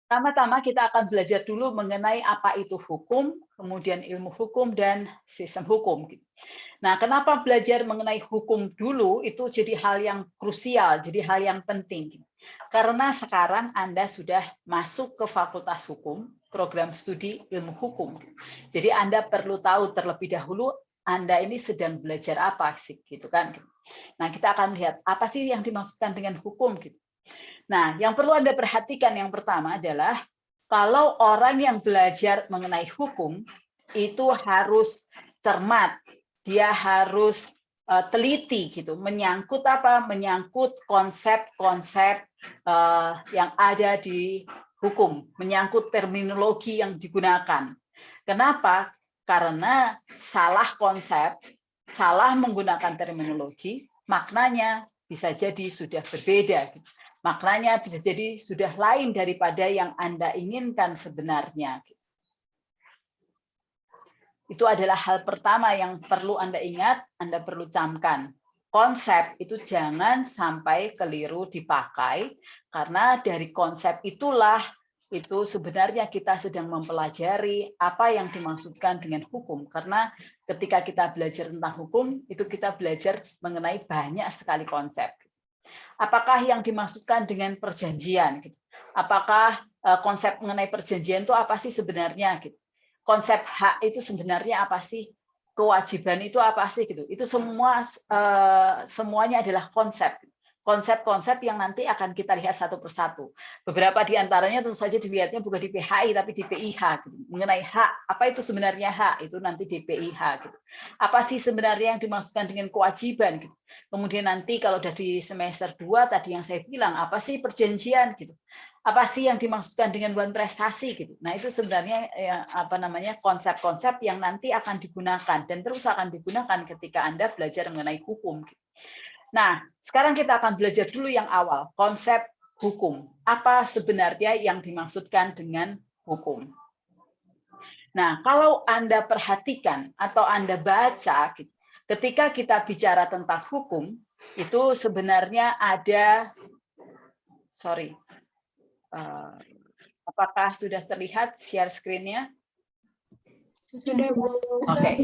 Pertama-tama kita akan belajar dulu mengenai apa itu hukum, kemudian ilmu hukum, dan sistem hukum. Nah, kenapa belajar mengenai hukum dulu itu jadi hal yang krusial, jadi hal yang penting. Karena sekarang Anda sudah masuk ke Fakultas Hukum, program studi ilmu hukum. Jadi Anda perlu tahu terlebih dahulu Anda ini sedang belajar apa sih, gitu kan? Nah, kita akan lihat apa sih yang dimaksudkan dengan hukum, gitu. Nah, yang perlu Anda perhatikan yang pertama adalah kalau orang yang belajar mengenai hukum itu harus cermat, dia harus teliti gitu, menyangkut apa? Menyangkut konsep-konsep yang ada di hukum, menyangkut terminologi yang digunakan. Kenapa? Karena salah konsep, salah menggunakan terminologi, maknanya bisa jadi sudah berbeda. Maknanya bisa jadi sudah lain daripada yang Anda inginkan sebenarnya. Itu adalah hal pertama yang perlu Anda ingat, Anda perlu camkan. Konsep itu jangan sampai keliru dipakai, karena dari konsep itulah itu sebenarnya kita sedang mempelajari apa yang dimaksudkan dengan hukum. Karena ketika kita belajar tentang hukum, itu kita belajar mengenai banyak sekali konsep. Apakah yang dimaksudkan dengan perjanjian? Apakah konsep mengenai perjanjian itu apa sih sebenarnya? Konsep hak itu sebenarnya apa sih? Kewajiban itu apa sih? Itu semuanya adalah konsep. Konsep-konsep yang nanti akan kita lihat satu persatu. Beberapa di antaranya tentu saja dilihatnya bukan di PHI tapi di PIH. Mengenai hak, apa itu sebenarnya hak? Itu nanti di PIH. Apa sih sebenarnya yang dimaksudkan dengan kewajiban? Kemudian nanti kalau dari semester 2 tadi yang saya bilang, apa sih perjanjian? Apa sih yang dimaksudkan dengan one prestasi? Nah itu sebenarnya konsep-konsep yang nanti akan digunakan dan terus akan digunakan ketika Anda belajar mengenai hukum. Nah, sekarang kita akan belajar dulu yang awal, konsep hukum. Apa sebenarnya yang dimaksudkan dengan hukum? Nah, kalau Anda perhatikan atau Anda baca, ketika kita bicara tentang hukum, itu sebenarnya ada, apakah sudah terlihat share screen-nya? Sudah, Bu. Oke.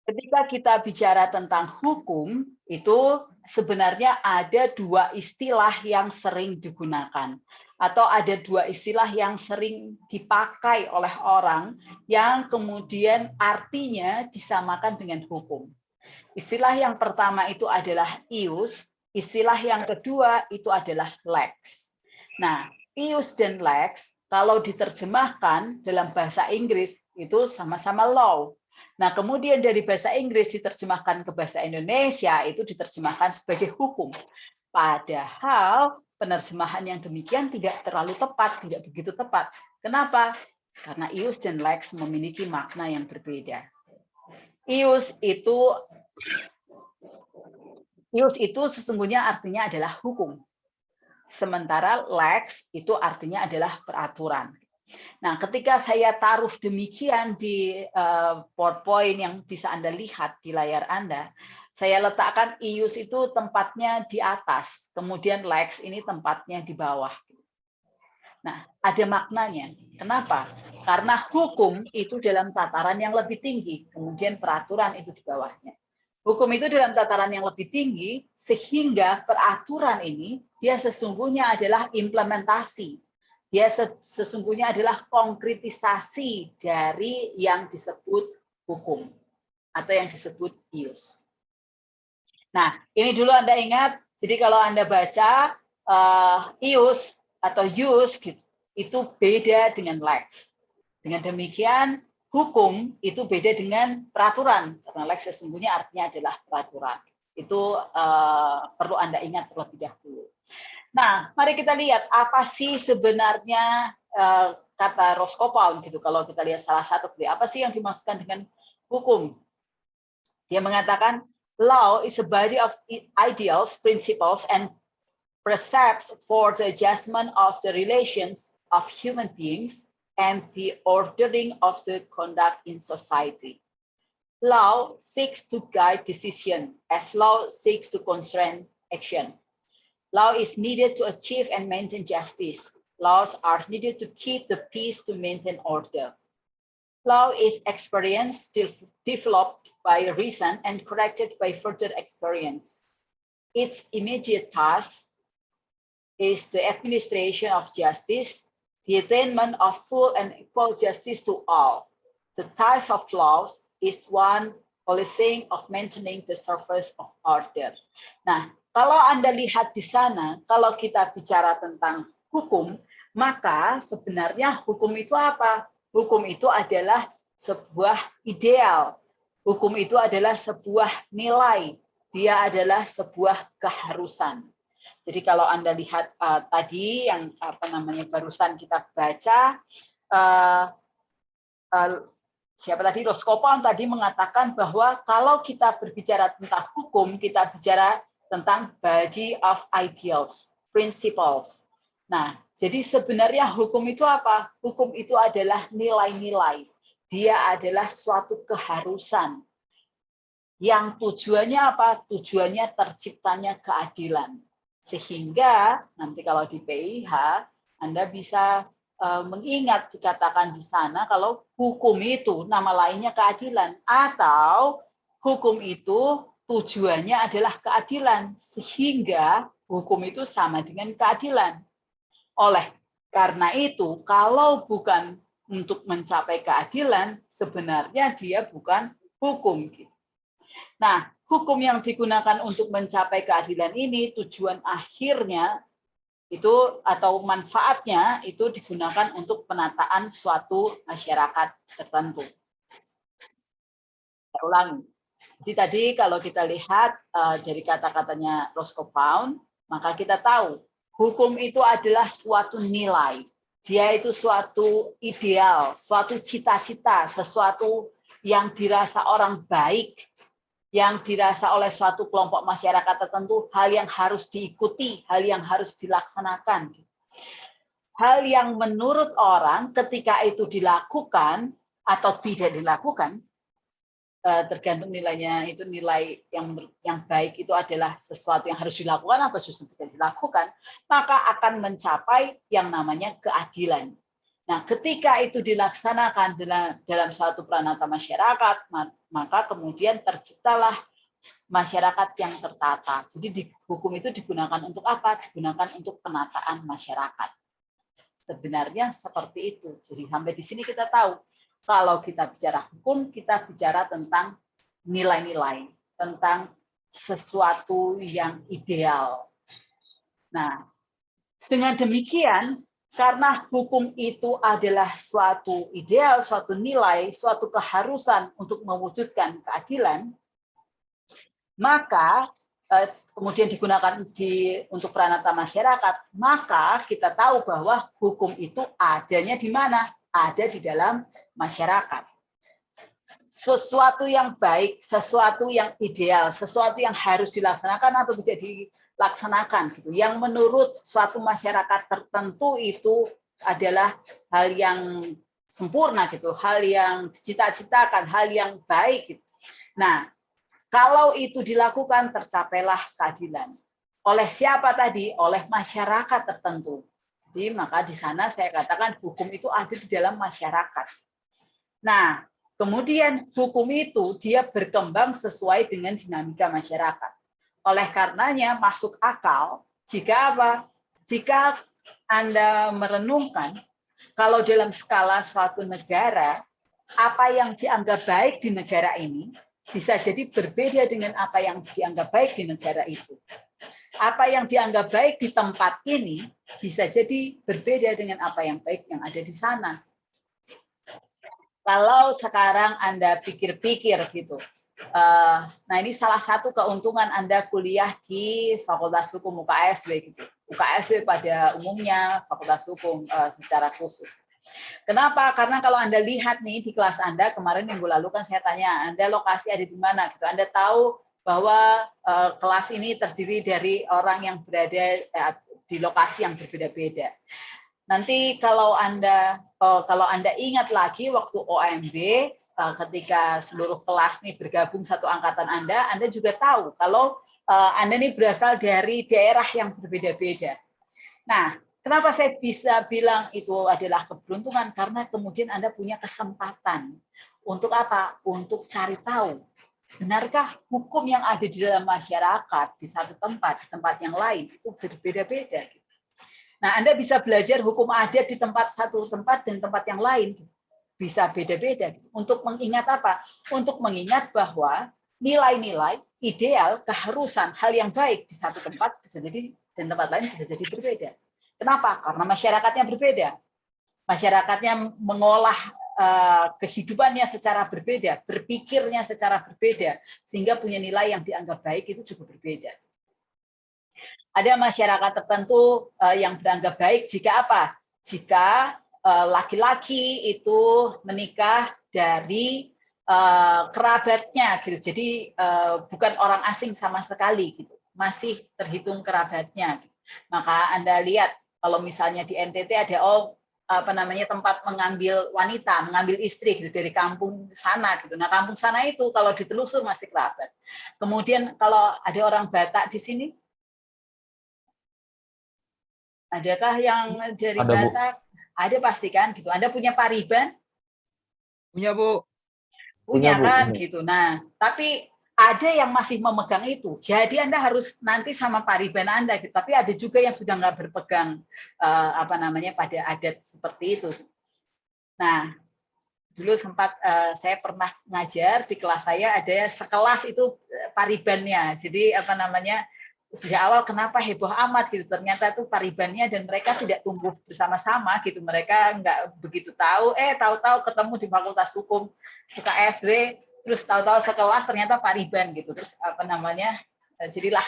Ketika kita bicara tentang hukum, itu sebenarnya ada dua istilah yang sering digunakan. Atau ada dua istilah yang sering dipakai oleh orang yang kemudian artinya disamakan dengan hukum. Istilah yang pertama itu adalah ius, istilah yang kedua itu adalah lex. Nah, ius dan lex kalau diterjemahkan dalam bahasa Inggris itu sama-sama law. Nah, kemudian dari bahasa Inggris diterjemahkan ke bahasa Indonesia itu diterjemahkan sebagai hukum. Padahal penerjemahan yang demikian tidak terlalu tepat, tidak begitu tepat. Kenapa? Karena ius dan lex memiliki makna yang berbeda. Ius itu sesungguhnya artinya adalah hukum. Sementara lex itu artinya adalah peraturan. Nah, ketika saya taruh demikian di PowerPoint yang bisa Anda lihat di layar Anda, saya letakkan ius itu tempatnya di atas, kemudian lex ini tempatnya di bawah. Nah, ada maknanya. Kenapa? Karena hukum itu dalam tataran yang lebih tinggi, kemudian peraturan itu di bawahnya. Hukum itu dalam tataran yang lebih tinggi, sehingga peraturan ini dia sesungguhnya adalah implementasi. Dia sesungguhnya adalah konkretisasi dari yang disebut hukum atau yang disebut ius. Nah, ini dulu Anda ingat. Jadi kalau Anda baca ius atau ius itu beda dengan lex. Dengan demikian, hukum itu beda dengan peraturan. Karena lex sesungguhnya artinya adalah peraturan. Itu perlu Anda ingat terlebih dahulu. Nah, mari kita lihat apa sih sebenarnya kata Roscoe gitu. Kalau kita lihat salah satu, apa sih yang dimaksudkan dengan hukum? Dia mengatakan law is a body of ideals, principles, and precepts for the adjustment of the relations of human beings and the ordering of the conduct in society. Law seeks to guide decision as law seeks to constrain action. Law is needed to achieve and maintain justice. Laws are needed to keep the peace, to maintain order. Law is experience developed by reason and corrected by further experience. Its immediate task is the administration of justice, the attainment of full and equal justice to all. The task of laws is one policing of maintaining the surface of order. Nah, kalau Anda lihat di sana, kalau kita bicara tentang hukum, maka sebenarnya hukum itu apa? Hukum itu adalah sebuah ideal. Hukum itu adalah sebuah nilai. Dia adalah sebuah keharusan. Jadi kalau Anda lihat tadi yang barusan kita baca, siapa tadi, Roscoe tadi mengatakan bahwa kalau kita berbicara tentang hukum, kita bicara tentang body of ideals, principles. Nah, jadi sebenarnya hukum itu apa? Hukum itu adalah nilai-nilai. Dia adalah suatu keharusan. Yang tujuannya apa? Tujuannya terciptanya keadilan. Sehingga nanti kalau di PIH, Anda bisa mengingat dikatakan di sana kalau hukum itu nama lainnya keadilan. Atau hukum itu tujuannya adalah keadilan. Sehingga hukum itu sama dengan keadilan. Oleh karena itu, kalau bukan untuk mencapai keadilan, sebenarnya dia bukan hukum. Nah, hukum yang digunakan untuk mencapai keadilan ini, tujuan akhirnya itu atau manfaatnya itu digunakan untuk penataan suatu masyarakat tertentu. Saya ulangi. Jadi tadi kalau kita lihat dari kata-katanya Roscoe, maka kita tahu hukum itu adalah suatu nilai. Dia itu suatu ideal, suatu cita-cita, sesuatu yang dirasa orang baik, yang dirasa oleh suatu kelompok masyarakat tertentu, hal yang harus diikuti, hal yang harus dilaksanakan. Hal yang menurut orang ketika itu dilakukan atau tidak dilakukan, tergantung nilainya, itu nilai yang baik itu adalah sesuatu yang harus dilakukan atau justru tidak dilakukan, maka akan mencapai yang namanya keadilan. Nah, ketika itu dilaksanakan dalam suatu pranata masyarakat, maka kemudian terciptalah masyarakat yang tertata. Jadi di hukum itu digunakan untuk apa? Digunakan untuk penataan masyarakat. Sebenarnya seperti itu. Jadi sampai di sini kita tahu, kalau kita bicara hukum, kita bicara tentang nilai-nilai, tentang sesuatu yang ideal. Nah, dengan demikian, karena hukum itu adalah suatu ideal, suatu nilai, suatu keharusan untuk mewujudkan keadilan, maka kemudian digunakan untuk pranata masyarakat, maka kita tahu bahwa hukum itu adanya di mana? Ada di dalam masyarakat. Sesuatu yang baik, sesuatu yang ideal, sesuatu yang harus dilaksanakan atau tidak dilaksanakan gitu. Yang menurut suatu masyarakat tertentu itu adalah hal yang sempurna gitu, hal yang dicita-citakan, hal yang baik gitu. Nah, kalau itu dilakukan tercapailah keadilan. Oleh siapa tadi? Oleh masyarakat tertentu. Jadi maka di sana saya katakan hukum itu ada di dalam masyarakat. Nah, kemudian hukum itu dia berkembang sesuai dengan dinamika masyarakat. Oleh karenanya masuk akal jika apa? Jika Anda merenungkan kalau dalam skala suatu negara, apa yang dianggap baik di negara ini bisa jadi berbeda dengan apa yang dianggap baik di negara itu. Apa yang dianggap baik di tempat ini bisa jadi berbeda dengan apa yang baik yang ada di sana. Kalau sekarang Anda pikir-pikir gitu, nah ini salah satu keuntungan Anda kuliah di Fakultas Hukum UKSW gitu. UKSW pada umumnya, Fakultas Hukum secara khusus. Kenapa? Karena kalau Anda lihat nih di kelas Anda kemarin minggu lalu kan saya tanya Anda lokasi ada di mana gitu. Anda tahu bahwa kelas ini terdiri dari orang yang berada di lokasi yang berbeda-beda. Nanti kalau Anda ingat lagi waktu OMB ketika seluruh kelas nih bergabung satu angkatan Anda juga tahu kalau Anda ini berasal dari daerah yang berbeda-beda. Nah, kenapa saya bisa bilang itu adalah keberuntungan? Karena kemudian Anda punya kesempatan. Untuk apa? Untuk cari tahu. Benarkah hukum yang ada di dalam masyarakat di satu tempat, di tempat yang lain, itu berbeda-beda. Nah, Anda bisa belajar hukum adat di satu tempat dan tempat yang lain. Bisa beda-beda. Untuk mengingat apa? Untuk mengingat bahwa nilai-nilai, ideal, keharusan, hal yang baik di satu tempat bisa jadi dan tempat lain bisa jadi berbeda. Kenapa? Karena masyarakatnya berbeda. Masyarakatnya mengolah kehidupannya secara berbeda, berpikirnya secara berbeda, sehingga punya nilai yang dianggap baik itu juga berbeda. Ada masyarakat tertentu yang beranggap baik jika apa? Jika laki-laki itu menikah dari kerabatnya, gitu. Jadi bukan orang asing sama sekali, gitu. Masih terhitung kerabatnya. Gitu. Maka Anda lihat kalau misalnya di NTT ada tempat mengambil wanita, mengambil istri gitu dari kampung sana gitu. Nah, kampung sana itu kalau ditelusur masih kerabat. Kemudian kalau ada orang Batak di sini, adakah yang dari Ada, Bu. Batak? Ada pasti kan gitu. Anda punya pariban? Punya, Bu. Punya Bu. kan gitu. Nah, tapi ada yang masih memegang itu. Jadi Anda harus nanti sama pariban Anda gitu. Tapi ada juga yang sudah nggak berpegang pada adat seperti itu. Nah, dulu sempat saya pernah ngajar di kelas saya ada sekelas itu paribannya. Jadi sejak awal kenapa heboh amat gitu, ternyata itu paribannya dan mereka tidak tumbuh bersama-sama gitu, mereka nggak begitu tahu, tahu-tahu ketemu di Fakultas Hukum UKSW, terus tahu-tahu sekelas ternyata pariban gitu, terus jadilah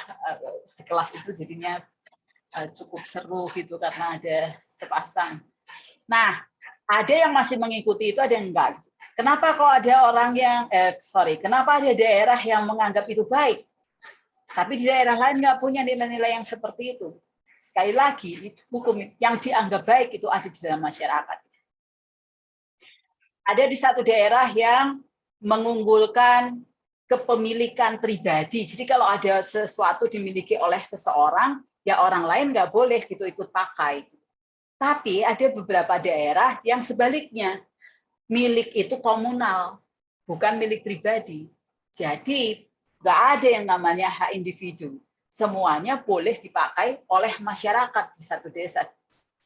di kelas itu jadinya cukup seru gitu karena ada sepasang. Nah, ada yang masih mengikuti itu, ada yang enggak. Kenapa kok ada orang yang kenapa ada daerah yang menganggap itu baik? Tapi di daerah lain nggak punya nilai-nilai yang seperti itu. Sekali lagi, hukum yang dianggap baik itu ada di dalam masyarakat. Ada di satu daerah yang mengunggulkan kepemilikan pribadi. Jadi kalau ada sesuatu dimiliki oleh seseorang, ya orang lain nggak boleh gitu ikut pakai. Tapi ada beberapa daerah yang sebaliknya, milik itu komunal, bukan milik pribadi. Jadi nggak ada yang namanya hak individu. Semuanya boleh dipakai oleh masyarakat di satu desa,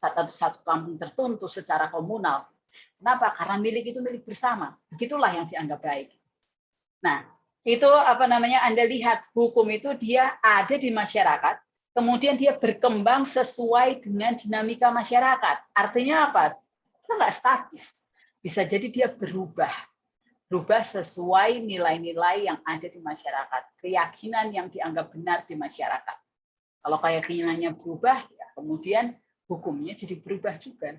satu kampung tertentu secara komunal. Kenapa? Karena milik itu milik bersama. Begitulah yang dianggap baik. Nah, itu Anda lihat hukum itu dia ada di masyarakat, kemudian dia berkembang sesuai dengan dinamika masyarakat. Artinya apa? Itu nggak statis. Bisa jadi dia berubah sesuai nilai-nilai yang ada di masyarakat, keyakinan yang dianggap benar di masyarakat. Kalau keyakinannya berubah, ya kemudian hukumnya jadi berubah juga.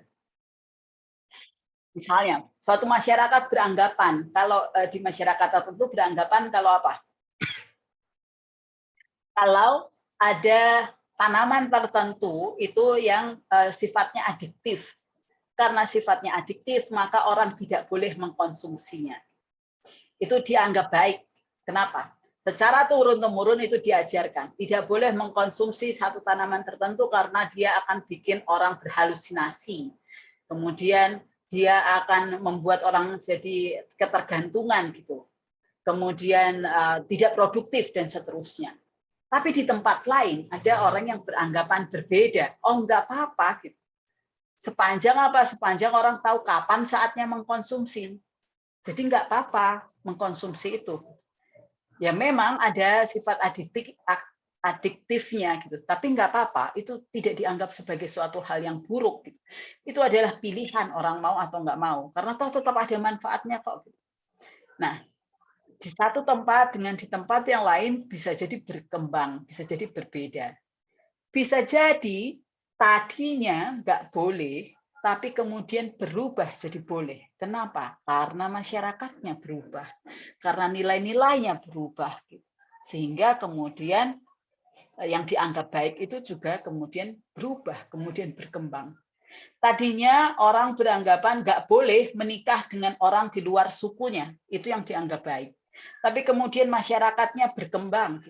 Misalnya, suatu masyarakat beranggapan, kalau di masyarakat tertentu beranggapan kalau apa? Kalau ada tanaman tertentu itu yang sifatnya adiktif. Karena sifatnya adiktif, maka orang tidak boleh mengkonsumsinya. Itu dianggap baik. Kenapa? Secara turun-temurun itu diajarkan. Tidak boleh mengkonsumsi satu tanaman tertentu karena dia akan bikin orang berhalusinasi. Kemudian dia akan membuat orang jadi ketergantungan gitu. Kemudian tidak produktif dan seterusnya. Tapi di tempat lain ada orang yang beranggapan berbeda. Oh, enggak apa-apa gitu. Sepanjang orang tahu kapan saatnya mengkonsumsi. Jadi enggak apa-apa mengkonsumsi itu. Ya memang ada sifat adiktifnya gitu, tapi enggak apa-apa, itu tidak dianggap sebagai suatu hal yang buruk. Gitu. Itu adalah pilihan orang mau atau enggak mau, karena toh tetap ada manfaatnya kok. Gitu. Nah, di satu tempat dengan di tempat yang lain bisa jadi berkembang, bisa jadi berbeda. Bisa jadi tadinya enggak boleh, tapi kemudian berubah jadi boleh. Kenapa? Karena masyarakatnya berubah, karena nilai-nilainya berubah, sehingga kemudian yang dianggap baik itu juga kemudian berubah, kemudian berkembang. Tadinya orang beranggapan nggak boleh menikah dengan orang di luar sukunya, itu yang dianggap baik. Tapi kemudian masyarakatnya berkembang.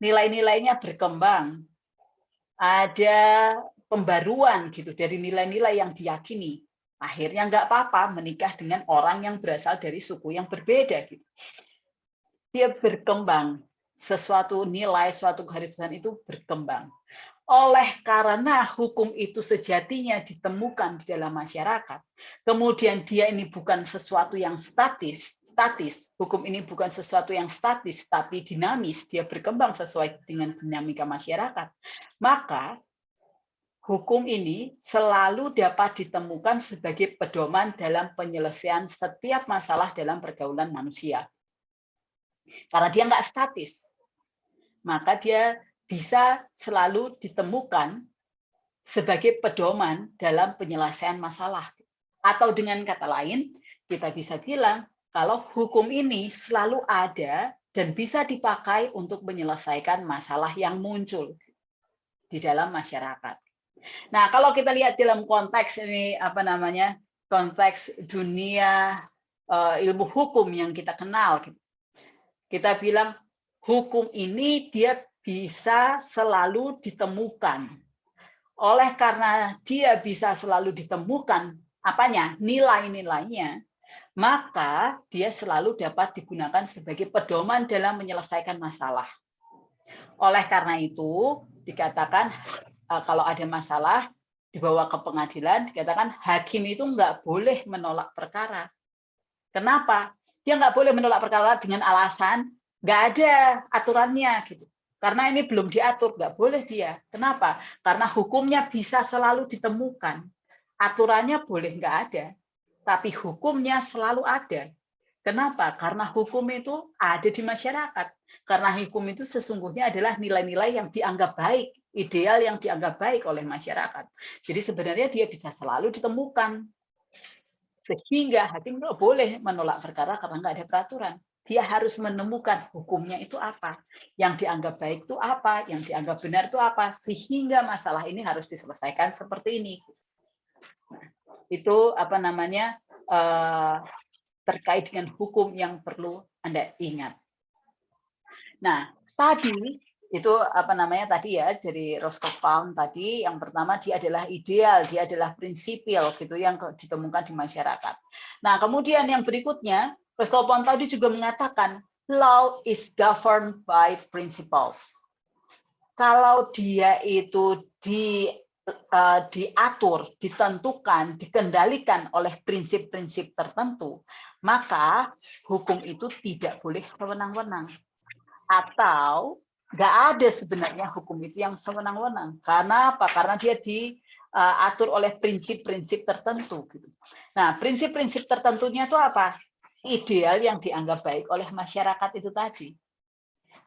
nilai-nilainya berkembang, ada pembaruan gitu dari nilai-nilai yang diyakini. Akhirnya nggak apa-apa menikah dengan orang yang berasal dari suku yang berbeda. Gitu. Dia berkembang, sesuatu nilai, suatu keharmonisan itu berkembang. Oleh karena hukum itu sejatinya ditemukan di dalam masyarakat, kemudian dia ini bukan sesuatu yang statis, hukum ini bukan sesuatu yang statis, tapi dinamis, dia berkembang sesuai dengan dinamika masyarakat, maka hukum ini selalu dapat ditemukan sebagai pedoman dalam penyelesaian setiap masalah dalam pergaulan manusia. Karena dia nggak statis, maka dia bisa selalu ditemukan sebagai pedoman dalam penyelesaian masalah. Atau dengan kata lain, kita bisa bilang kalau hukum ini selalu ada dan bisa dipakai untuk menyelesaikan masalah yang muncul di dalam masyarakat. Nah, kalau kita lihat dalam konteks ini konteks dunia ilmu hukum yang kita kenal, kita bilang hukum ini dia bisa selalu ditemukan. Oleh karena dia bisa selalu ditemukan nilai-nilainya, maka dia selalu dapat digunakan sebagai pedoman dalam menyelesaikan masalah. Oleh karena itu, dikatakan kalau ada masalah dibawa ke pengadilan, dikatakan hakim itu nggak boleh menolak perkara. Kenapa? Dia nggak boleh menolak perkara dengan alasan nggak ada aturannya gitu. Karena ini belum diatur, nggak boleh dia. Kenapa? Karena hukumnya bisa selalu ditemukan. Aturannya boleh nggak ada, tapi hukumnya selalu ada. Kenapa? Karena hukum itu ada di masyarakat. Karena hukum itu sesungguhnya adalah nilai-nilai yang dianggap baik, ideal yang dianggap baik oleh masyarakat. Jadi sebenarnya dia bisa selalu ditemukan. Sehingga hakim nggak boleh menolak perkara karena nggak ada peraturan. Dia harus menemukan hukumnya itu apa, yang dianggap baik itu apa, yang dianggap benar itu apa, sehingga masalah ini harus diselesaikan seperti ini. Itu terkait dengan hukum yang perlu Anda ingat. Nah, tadi itu tadi ya dari Roscoe Pound tadi, yang pertama dia adalah ideal, dia adalah prinsipil gitu yang ditemukan di masyarakat. Nah, kemudian yang berikutnya Roscoe Pound tadi juga mengatakan law is governed by principles. Kalau dia itu diatur, ditentukan, dikendalikan oleh prinsip-prinsip tertentu, maka hukum itu tidak boleh sewenang-wenang. Atau nggak ada sebenarnya hukum itu yang sewenang-wenang. Karena apa? Karena dia diatur oleh prinsip-prinsip tertentu. Gitu. Nah, prinsip-prinsip tertentunya itu apa? Ideal yang dianggap baik oleh masyarakat itu tadi.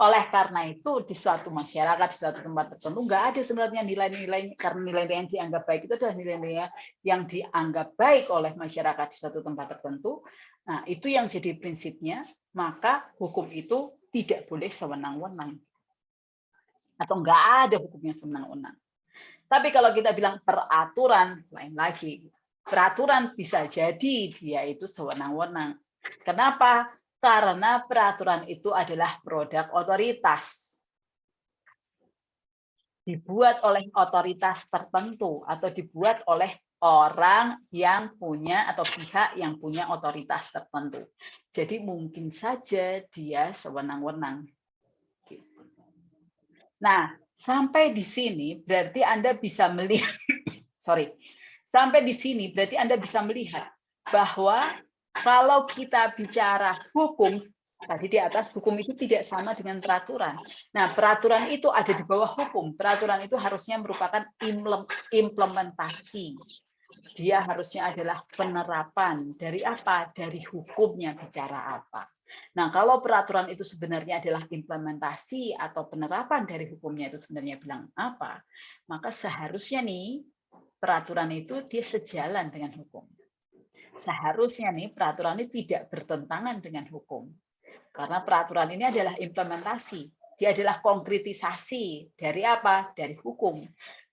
Oleh karena itu, di suatu masyarakat, di suatu tempat tertentu, nggak ada sebenarnya nilai-nilai, karena nilai-nilai yang dianggap baik itu adalah nilai-nilai yang dianggap baik oleh masyarakat di suatu tempat tertentu. Nah, itu yang jadi prinsipnya, maka hukum itu tidak boleh sewenang-wenang. Atau nggak ada hukumnya sewenang-wenang. Tapi kalau kita bilang peraturan, lain lagi. Peraturan bisa jadi dia itu sewenang-wenang. Kenapa? Karena peraturan itu adalah produk otoritas. Dibuat oleh otoritas tertentu atau dibuat oleh orang yang punya atau pihak yang punya otoritas tertentu. Jadi mungkin saja dia sewenang-wenang. Nah, sampai di sini berarti Anda bisa melihat, sampai di sini berarti Anda bisa melihat bahwa kalau kita bicara hukum, tadi di atas hukum itu tidak sama dengan peraturan. Nah, peraturan itu ada di bawah hukum. Peraturan itu harusnya merupakan implementasi. Dia harusnya adalah penerapan dari apa? Dari hukumnya bicara apa. Nah, kalau peraturan itu sebenarnya adalah implementasi atau penerapan dari hukumnya itu sebenarnya bilang apa, maka seharusnya nih peraturan itu dia sejalan dengan hukum. Seharusnya nih peraturan ini tidak bertentangan dengan hukum. Karena peraturan ini adalah implementasi. Dia adalah konkretisasi dari apa? Dari hukum.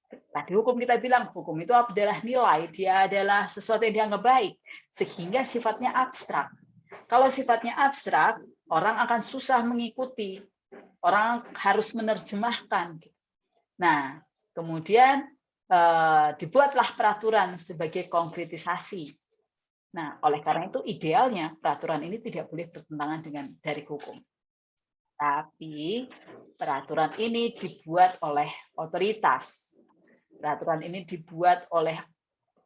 Tadi hukum kita bilang, hukum itu adalah nilai, dia adalah sesuatu yang dianggap baik, sehingga sifatnya abstrak. Kalau sifatnya abstrak, orang akan susah mengikuti. orang harus menerjemahkan. Nah, kemudian dibuatlah peraturan sebagai konkretisasi. Nah, oleh karena itu idealnya peraturan ini tidak boleh bertentangan dengan dari hukum. Tapi peraturan ini dibuat oleh otoritas. Peraturan ini dibuat oleh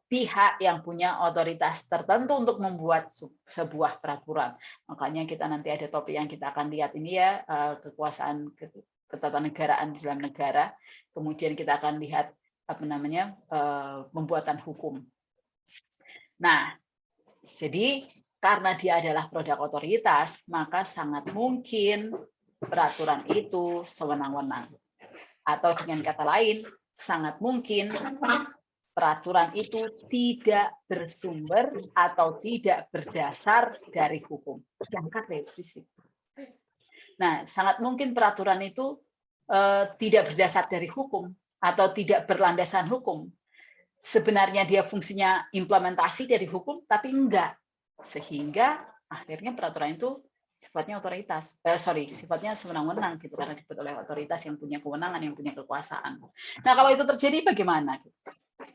pihak yang punya otoritas tertentu untuk membuat sebuah peraturan. Makanya kita nanti ada topik yang kita akan lihat ini ya, kekuasaan ketatanegaraan di dalam negara. Kemudian kita akan lihat apa namanya pembuatan hukum. Nah, jadi karena dia adalah produk otoritas, maka sangat mungkin peraturan itu sewenang-wenang. Atau dengan kata lain, sangat mungkin peraturan itu tidak bersumber atau tidak berdasar dari hukum. Nah, sangat mungkin peraturan itu tidak berdasar dari hukum atau tidak berlandasan hukum. Sebenarnya dia fungsinya implementasi dari hukum, tapi enggak. Sehingga akhirnya peraturan itu sifatnya otoritas, sifatnya sewenang-wenang gitu, karena dibuat oleh otoritas yang punya kewenangan, yang punya kekuasaan. Nah, kalau itu terjadi bagaimana?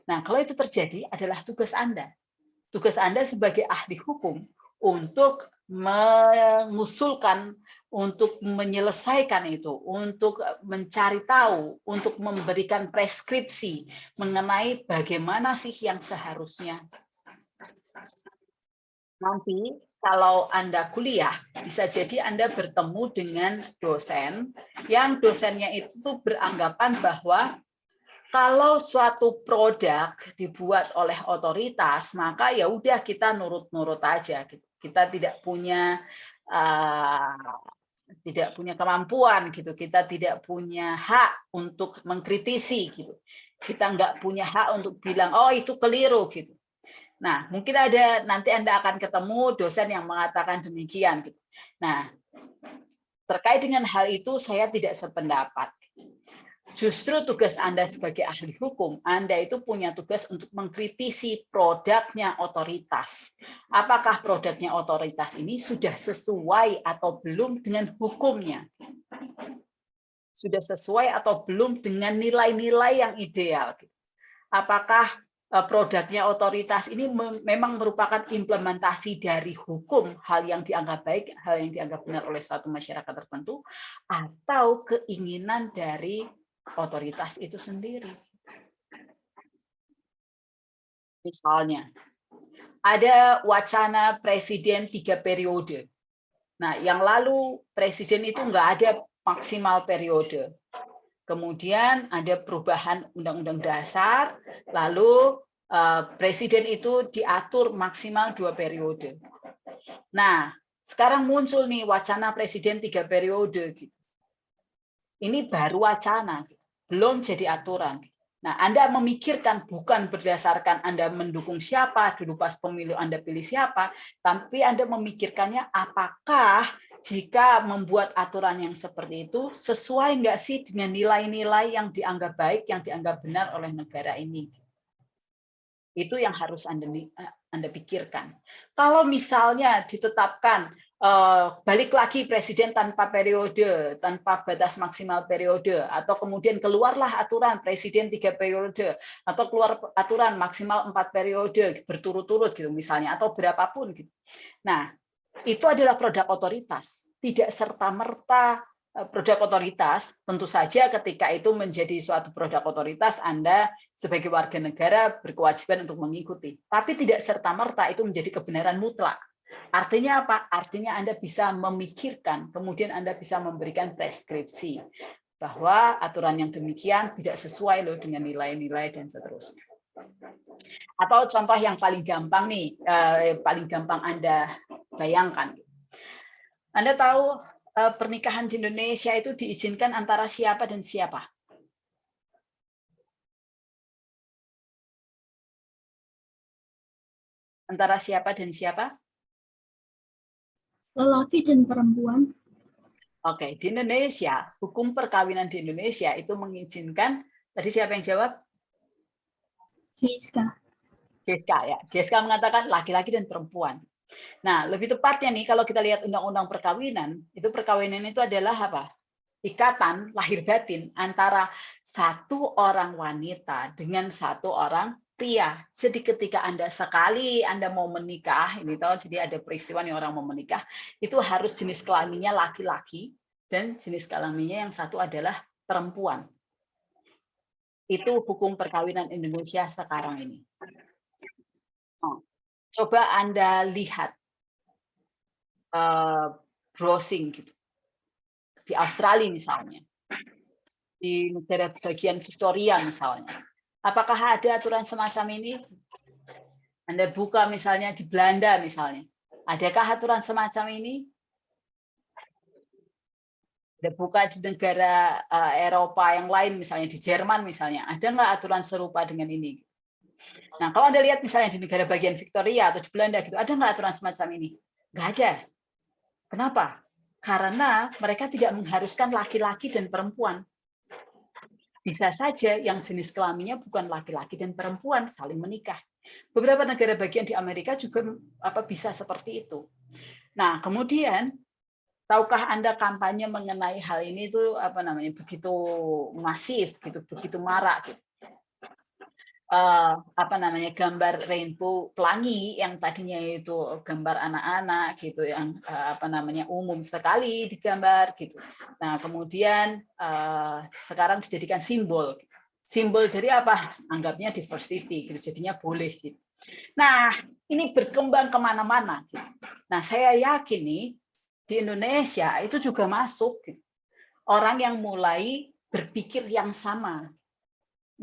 Nah, kalau itu terjadi adalah tugas Anda. Tugas Anda sebagai ahli hukum untuk mengusulkan, untuk menyelesaikan itu, untuk mencari tahu, untuk memberikan preskripsi mengenai bagaimana sih yang seharusnya. Nanti kalau Anda kuliah, bisa jadi Anda bertemu dengan dosen, yang dosennya itu beranggapan bahwa kalau suatu produk dibuat oleh otoritas, maka ya udah kita nurut-nurut aja. Kita tidak punya kemampuan gitu, kita tidak punya hak untuk mengkritisi gitu. Kita nggak punya hak untuk bilang oh itu keliru gitu. Nah, mungkin nanti Anda akan ketemu dosen yang mengatakan demikian gitu. Nah, terkait dengan hal itu saya tidak sependapat. Justru tugas Anda sebagai ahli hukum, Anda itu punya tugas untuk mengkritisi produknya otoritas. Apakah produknya otoritas ini sudah sesuai atau belum dengan hukumnya? Sudah sesuai atau belum dengan nilai-nilai yang ideal? Apakah produknya otoritas ini memang merupakan implementasi dari hukum, hal yang dianggap baik, hal yang dianggap benar oleh suatu masyarakat tertentu, atau keinginan dari otoritas itu sendiri. Misalnya, ada wacana presiden 3 periode. Nah, yang lalu presiden itu nggak ada maksimal periode. Kemudian ada perubahan Undang-Undang Dasar, lalu presiden itu diatur maksimal 2 periode. Nah, sekarang muncul nih wacana presiden 3 periode gitu. Ini baru wacana, belum jadi aturan. Nah, Anda memikirkan bukan berdasarkan Anda mendukung siapa, dulu pas pemilu Anda pilih siapa, tapi Anda memikirkannya apakah jika membuat aturan yang seperti itu sesuai nggak sih dengan nilai-nilai yang dianggap baik, yang dianggap benar oleh negara ini. Itu yang harus Anda pikirkan. Kalau misalnya ditetapkan balik lagi presiden tanpa periode, tanpa batas maksimal periode, atau kemudian keluarlah aturan presiden 3 periode, atau keluar aturan maksimal 4 periode berturut-turut gitu misalnya, atau berapapun gitu. Nah, itu adalah produk otoritas, tidak serta-merta produk otoritas. Tentu saja ketika itu menjadi suatu produk otoritas, Anda sebagai warga negara berkewajiban untuk mengikuti. Tapi tidak serta-merta itu menjadi kebenaran mutlak. Artinya apa? Artinya Anda bisa memikirkan, kemudian Anda bisa memberikan preskripsi bahwa aturan yang demikian tidak sesuai loh dengan nilai-nilai dan seterusnya. Atau contoh yang paling gampang nih, paling gampang Anda bayangkan. Anda tahu pernikahan di Indonesia itu diizinkan antara siapa dan siapa? Antara siapa dan siapa? Lelaki dan perempuan. Oke, di Indonesia, hukum perkawinan di Indonesia itu mengizinkan, tadi siapa yang jawab? Giska. Giska ya. Giska mengatakan laki-laki dan perempuan. Nah, lebih tepatnya nih kalau kita lihat undang-undang perkawinan, itu perkawinan itu adalah apa? ikatan lahir batin antara satu orang wanita dengan satu orang pria. Jadi ketika Anda mau menikah, ini tahu, jadi ada peristiwa nih orang mau menikah, itu harus jenis kelaminnya laki-laki dan jenis kelaminnya yang satu adalah perempuan. Itu hukum perkawinan Indonesia sekarang ini. Coba Anda lihat browsing gitu. Di Australia misalnya, di negara bagian Victoria misalnya. Apakah ada aturan semacam ini? Anda buka misalnya di Belanda misalnya. Adakah aturan semacam ini? Anda buka di negara Eropa yang lain, misalnya di Jerman misalnya. Ada nggak aturan serupa dengan ini? Nah, kalau Anda lihat misalnya di negara bagian Victoria atau di Belanda gitu, ada nggak aturan semacam ini? Nggak ada. Kenapa? Karena mereka tidak mengharuskan laki-laki dan perempuan. Bisa saja yang jenis kelaminnya bukan laki-laki dan perempuan saling menikah. Beberapa negara bagian di Amerika juga bisa seperti itu. Nah, kemudian tahukah Anda kampanye mengenai hal ini itu begitu masif gitu, begitu marak gitu. Gambar rainbow pelangi yang tadinya itu gambar anak-anak gitu yang umum sekali digambar gitu. Nah, kemudian sekarang dijadikan simbol. Simbol dari apa? Anggapnya diversity gitu. Jadinya boleh gitu. Nah, ini berkembang kemana-mana. Gitu. Nah, saya yakin nih di Indonesia itu juga masuk gitu. Orang yang mulai berpikir yang sama.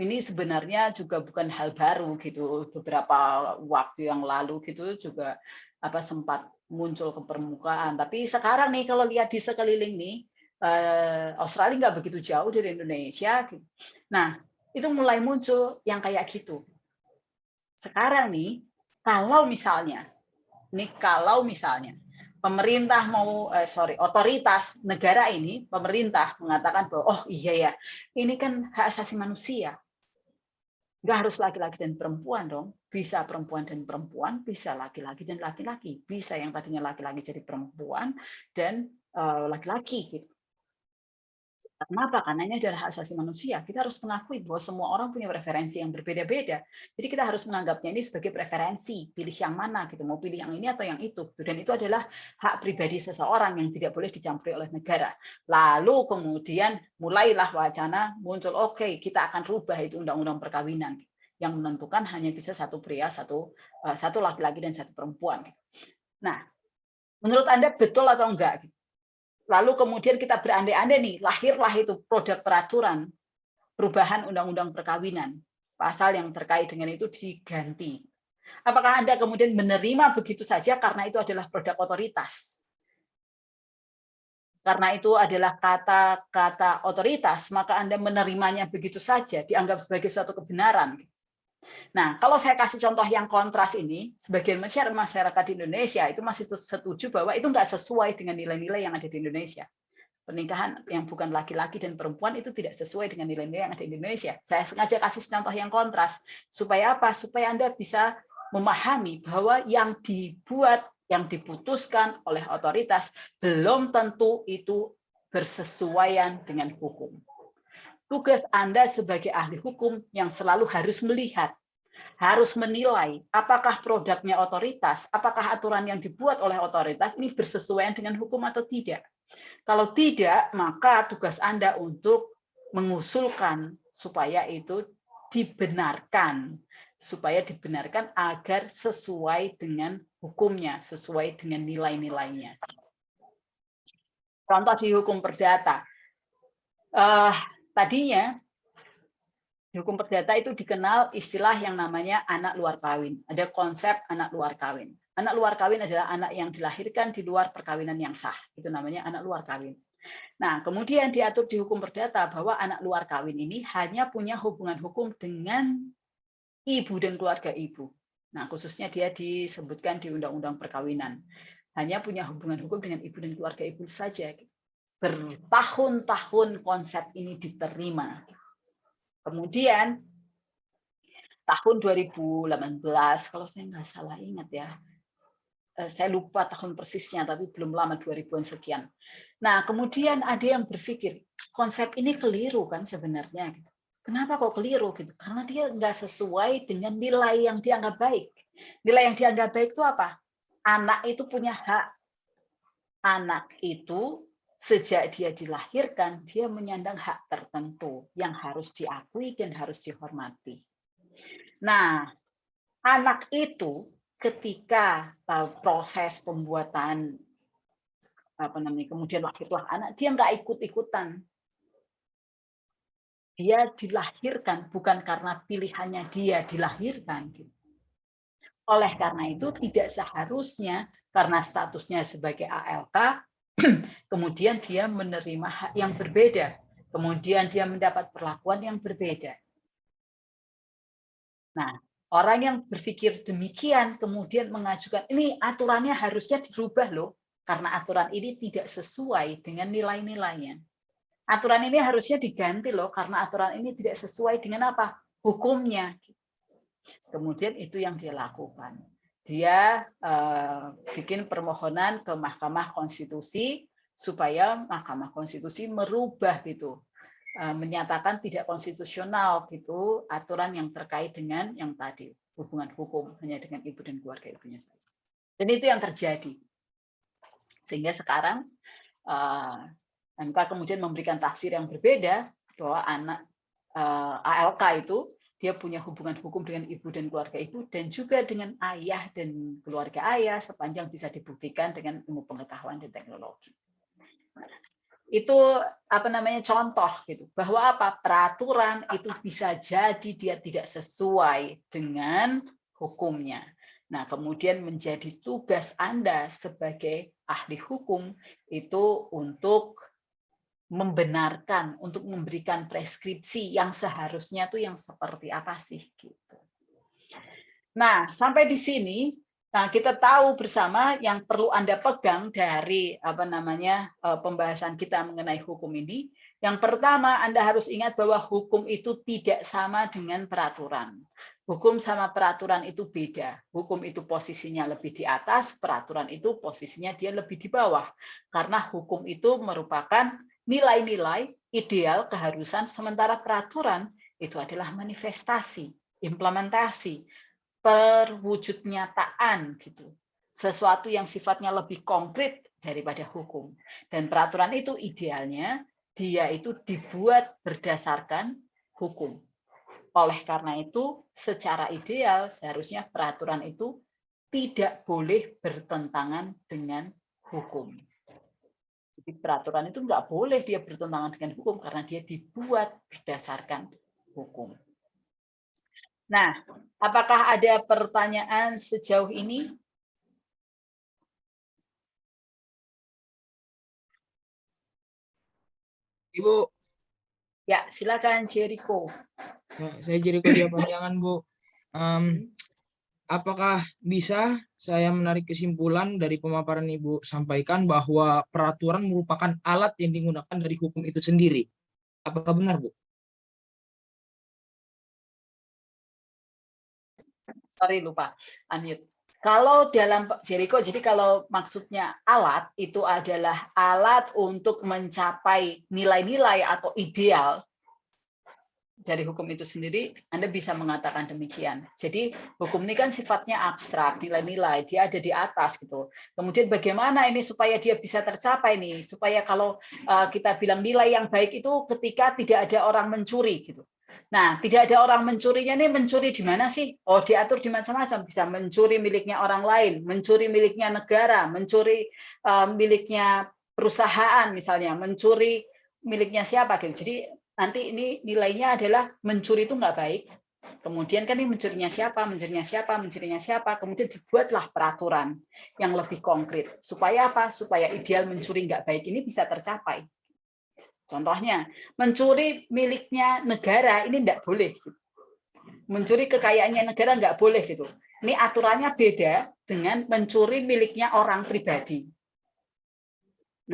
Ini sebenarnya juga bukan hal baru gitu. Beberapa waktu yang lalu gitu juga sempat muncul ke permukaan. Tapi sekarang nih kalau lihat di sekeliling nih, Australia nggak begitu jauh dari Indonesia. Gitu. Nah, itu mulai muncul yang kayak gitu. Sekarang nih, kalau misalnya pemerintah otoritas negara ini, pemerintah mengatakan bahwa oh iya ya, ini kan hak asasi manusia. Nggak harus laki-laki dan perempuan dong. Bisa perempuan dan perempuan, bisa laki-laki dan laki-laki. Bisa yang tadinya laki-laki jadi perempuan dan laki-laki gitu. Kenapa? Karena ini adalah hak asasi manusia. Kita harus mengakui bahwa semua orang punya preferensi yang berbeda-beda. Jadi kita harus menganggapnya ini sebagai preferensi, pilih yang mana gitu, mau pilih yang ini atau yang itu. Dan itu adalah hak pribadi seseorang yang tidak boleh dicampuri oleh negara. Lalu kemudian mulailah wacana muncul, oke, kita akan rubah itu undang-undang perkawinan yang menentukan hanya bisa satu pria, satu laki-laki dan satu perempuan. Nah, menurut Anda betul atau enggak? Lalu kemudian kita berandai-andai nih, lahirlah itu produk peraturan perubahan undang-undang perkawinan. Pasal yang terkait dengan itu diganti. Apakah Anda kemudian menerima begitu saja karena itu adalah produk otoritas? Karena itu adalah kata-kata otoritas, maka Anda menerimanya begitu saja, dianggap sebagai suatu kebenaran. Nah, kalau saya kasih contoh yang kontras ini, sebagian masyarakat di Indonesia itu masih setuju bahwa itu nggak sesuai dengan nilai-nilai yang ada di Indonesia. Pernikahan yang bukan laki-laki dan perempuan itu tidak sesuai dengan nilai-nilai yang ada di Indonesia. Saya sengaja kasih contoh yang kontras. Supaya apa? Supaya Anda bisa memahami bahwa yang dibuat, yang diputuskan oleh otoritas belum tentu itu bersesuaian dengan hukum. Tugas Anda sebagai ahli hukum yang selalu harus melihat, harus menilai apakah produknya otoritas, apakah aturan yang dibuat oleh otoritas ini bersesuaian dengan hukum atau tidak. Kalau tidak, maka tugas Anda untuk mengusulkan supaya itu dibenarkan, agar sesuai dengan hukumnya, sesuai dengan nilai-nilainya. Contoh di hukum perdata. Tadinya di hukum perdata itu dikenal istilah yang namanya anak luar kawin. Ada konsep anak luar kawin. Anak luar kawin adalah anak yang dilahirkan di luar perkawinan yang sah. Itu namanya anak luar kawin. Nah, kemudian diatur di hukum perdata bahwa anak luar kawin ini hanya punya hubungan hukum dengan ibu dan keluarga ibu. Nah, khususnya dia disebutkan di Undang-Undang Perkawinan. Hanya punya hubungan hukum dengan ibu dan keluarga ibu saja. Bertahun-tahun konsep ini diterima. Kemudian tahun 2018, kalau saya nggak salah ingat ya, saya lupa tahun persisnya, tapi belum lama 2000-an sekian. Nah, kemudian ada yang berpikir, konsep ini keliru kan sebenarnya. Kenapa kok keliru? Gitu? Karena dia nggak sesuai dengan nilai yang dianggap baik. Nilai yang dianggap baik itu apa? Anak itu punya hak. Anak itu sejak dia dilahirkan, dia menyandang hak tertentu yang harus diakui dan harus dihormati. Nah, anak itu ketika proses pembuatan kemudian lahirlah anak, dia nggak ikut-ikutan. Dia dilahirkan bukan karena pilihannya dia dilahirkan. Oleh karena itu tidak seharusnya karena statusnya sebagai ALK, kemudian dia menerima hak yang berbeda, kemudian dia mendapat perlakuan yang berbeda. Nah, orang yang berpikir demikian kemudian mengajukan, ini aturannya harusnya dirubah loh, karena aturan ini tidak sesuai dengan nilai-nilainya. Aturan ini harusnya diganti loh, karena aturan ini tidak sesuai dengan apa? Hukumnya. Kemudian itu yang dia lakukan. Dia bikin permohonan ke Mahkamah Konstitusi supaya Mahkamah Konstitusi merubah gitu, menyatakan tidak konstitusional gitu aturan yang terkait dengan yang tadi hubungan hukum hanya dengan ibu dan keluarga ibunya saja. Dan itu yang terjadi. Sehingga sekarang MK kemudian memberikan tafsir yang berbeda bahwa anak ALK itu dia punya hubungan hukum dengan ibu dan keluarga ibu dan juga dengan ayah dan keluarga ayah sepanjang bisa dibuktikan dengan ilmu pengetahuan dan teknologi. Itu contoh gitu bahwa peraturan itu bisa jadi dia tidak sesuai dengan hukumnya. Nah, kemudian menjadi tugas Anda sebagai ahli hukum itu untuk membenarkan, untuk memberikan preskripsi yang seharusnya tuh yang seperti apa sih gitu. Nah, sampai di sini kita tahu bersama yang perlu Anda pegang dari pembahasan kita mengenai hukum ini. Yang pertama, Anda harus ingat bahwa hukum itu tidak sama dengan peraturan. Hukum sama peraturan itu beda. Hukum itu posisinya lebih di atas, peraturan itu posisinya dia lebih di bawah. Karena hukum itu merupakan nilai-nilai ideal keharusan, sementara peraturan itu adalah manifestasi, implementasi, perwujud nyataan gitu. Sesuatu yang sifatnya lebih konkret daripada hukum. Dan peraturan itu idealnya dia itu dibuat berdasarkan hukum. Oleh karena itu, secara ideal seharusnya peraturan itu tidak boleh bertentangan dengan hukum. Jadi peraturan itu nggak boleh dia bertentangan dengan hukum karena dia dibuat berdasarkan hukum. Nah, apakah ada pertanyaan sejauh ini? Ibu. Ya, silakan Jericho. Ya, saya Jericho Dia Panjangan, Bu. Apakah bisa saya menarik kesimpulan dari pemaparan Ibu sampaikan bahwa peraturan merupakan alat yang digunakan dari hukum itu sendiri? Apakah benar, Bu? Sorry, lupa. Unmute. Kalau dalam Jericho, jadi kalau maksudnya alat, itu adalah alat untuk mencapai nilai-nilai atau ideal dari hukum itu sendiri, Anda bisa mengatakan demikian. Jadi hukum ini kan sifatnya abstrak, nilai-nilai, dia ada di atas gitu. Kemudian bagaimana ini supaya dia bisa tercapai nih, supaya kalau kita bilang nilai yang baik itu ketika tidak ada orang mencuri gitu. Nah, tidak ada orang mencurinya nih, mencuri di mana sih? Oh, diatur di macam-macam, bisa mencuri miliknya orang lain, mencuri miliknya negara, mencuri miliknya perusahaan misalnya, mencuri miliknya siapa gitu. Jadi nanti ini nilainya adalah mencuri itu nggak baik. Kemudian kan ini mencurinya siapa, mencurinya siapa, mencurinya siapa. Kemudian dibuatlah peraturan yang lebih konkret. Supaya apa? Supaya ideal mencuri nggak baik ini bisa tercapai. Contohnya, mencuri miliknya negara ini nggak boleh. Mencuri kekayaannya negara nggak boleh gitu. Ini aturannya beda dengan mencuri miliknya orang pribadi.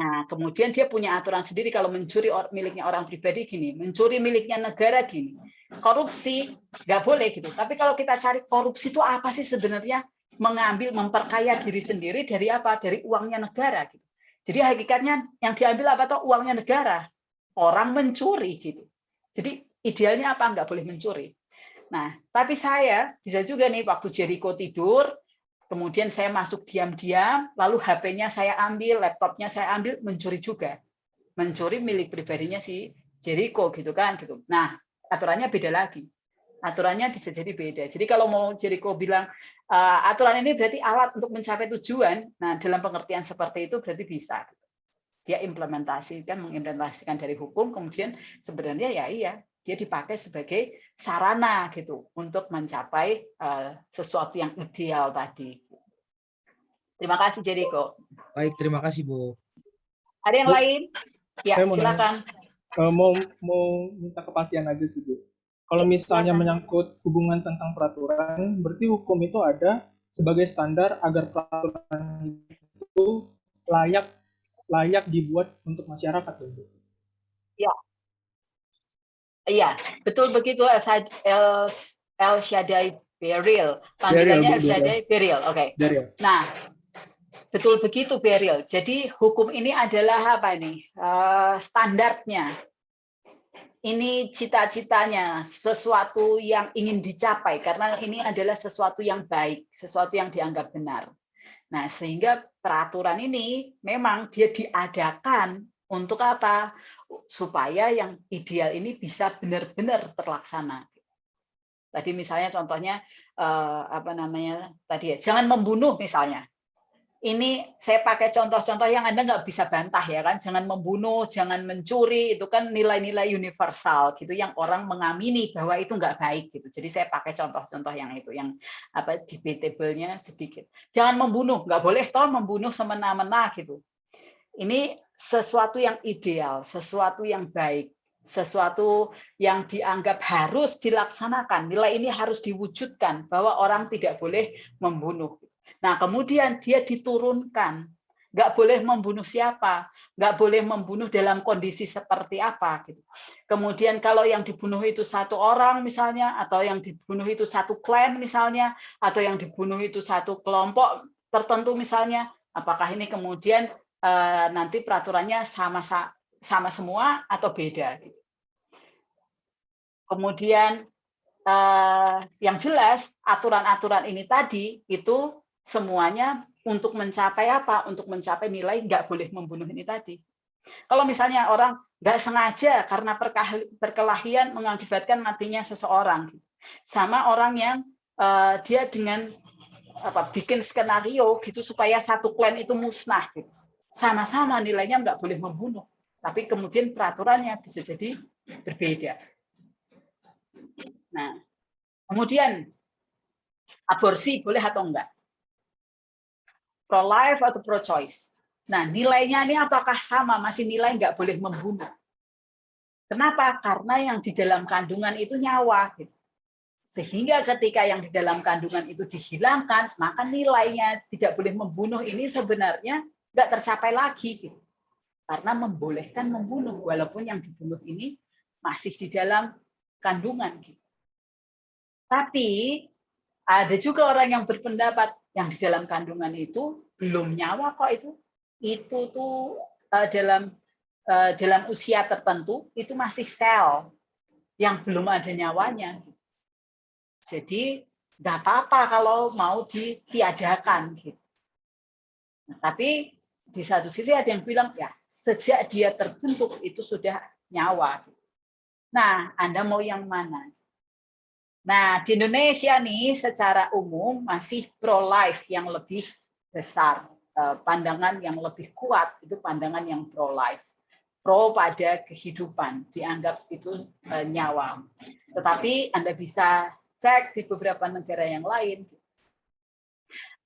Nah, kemudian dia punya aturan sendiri kalau mencuri miliknya orang pribadi gini, mencuri miliknya negara gini. Korupsi nggak boleh gitu. Tapi kalau kita cari korupsi itu apa sih sebenarnya? Mengambil, memperkaya diri sendiri dari apa? Dari uangnya negara gitu. Jadi hakikatnya yang diambil apa toh? Uangnya negara. Orang mencuri gitu. Jadi idealnya apa? Nggak boleh mencuri. Nah, tapi saya bisa juga nih waktu Jericho tidur, kemudian saya masuk diam-diam, lalu HP-nya saya ambil, laptopnya saya ambil, mencuri juga. Mencuri milik pribadinya si Jericho gitu kan gitu. Nah, aturannya beda lagi. Aturannya bisa jadi beda. Jadi kalau mau Jericho bilang aturan ini berarti alat untuk mencapai tujuan, nah dalam pengertian seperti itu berarti bisa. Dia mengimplementasikan dari hukum, kemudian sebenarnya ya iya, dia dipakai sebagai sarana gitu untuk mencapai sesuatu yang ideal tadi. Terima kasih Jericho. Baik, terima kasih Bu. Ada yang Bu, lain? Ya, saya mau nanya. silakan. Mau minta kepastian aja sih Bu. Kalau misalnya Silakan. menyangkut hubungan tentang peraturan, berarti hukum itu ada sebagai standar agar peraturan itu layak dibuat untuk masyarakat, Bu. Ya, iya, betul begitu. El Shaddai Beril, panggilannya El Shaddai Beril. Oke. Nah, betul begitu Beril. Jadi hukum ini adalah apa ini? Standarnya. Ini cita-citanya, sesuatu yang ingin dicapai, karena ini adalah sesuatu yang baik, sesuatu yang dianggap benar. Nah, sehingga peraturan ini memang dia diadakan untuk apa? Supaya yang ideal ini bisa benar-benar terlaksana. Tadi misalnya contohnya tadi ya, jangan membunuh misalnya. Ini saya pakai contoh-contoh yang Anda nggak bisa bantah ya kan, jangan membunuh, jangan mencuri, itu kan nilai-nilai universal gitu yang orang mengamini bahwa itu nggak baik gitu. Jadi saya pakai contoh-contoh yang itu, yang debatable-nya sedikit. Jangan membunuh, nggak boleh toh membunuh semena-mena gitu. Ini sesuatu yang ideal, sesuatu yang baik, sesuatu yang dianggap harus dilaksanakan. Nilai ini harus diwujudkan bahwa orang tidak boleh membunuh. Nah, kemudian dia diturunkan, nggak boleh membunuh siapa, nggak boleh membunuh dalam kondisi seperti apa. Gitu. Kemudian kalau yang dibunuh itu satu orang misalnya, atau yang dibunuh itu satu klan misalnya, atau yang dibunuh itu satu kelompok tertentu misalnya, apakah ini kemudian nanti peraturannya sama semua atau beda? Gitu. Kemudian yang jelas aturan-aturan ini tadi itu semuanya untuk mencapai apa? Untuk mencapai nilai nggak boleh membunuh ini tadi. Kalau misalnya orang nggak sengaja karena perkelahian mengakibatkan matinya seseorang, sama orang yang dia dengan bikin skenario gitu supaya satu klan itu musnah, gitu. Sama-sama nilainya nggak boleh membunuh, tapi kemudian peraturannya bisa jadi berbeda. Nah, kemudian aborsi boleh atau enggak? Pro-life atau pro-choice. Nah, nilainya ini apakah sama? Masih nilai nggak boleh membunuh. Kenapa? Karena yang di dalam kandungan itu nyawa. Gitu. Sehingga ketika yang di dalam kandungan itu dihilangkan, maka nilainya tidak boleh membunuh ini sebenarnya nggak tercapai lagi. Gitu. Karena membolehkan membunuh, walaupun yang dibunuh ini masih di dalam kandungan. Gitu. Tapi ada juga orang yang berpendapat yang di dalam kandungan itu belum nyawa kok itu tuh dalam usia tertentu itu masih sel yang belum ada nyawanya. Jadi nggak apa-apa kalau mau ditiadakan gitu. Nah, tapi di satu sisi ada yang bilang ya sejak dia terbentuk itu sudah nyawa. Nah, Anda mau yang mana? Nah, di Indonesia nih secara umum masih pro-life yang lebih besar. Pandangan yang lebih kuat itu pandangan yang pro-life. Pro pada kehidupan, dianggap itu nyawa. Tetapi Anda bisa cek di beberapa negara yang lain.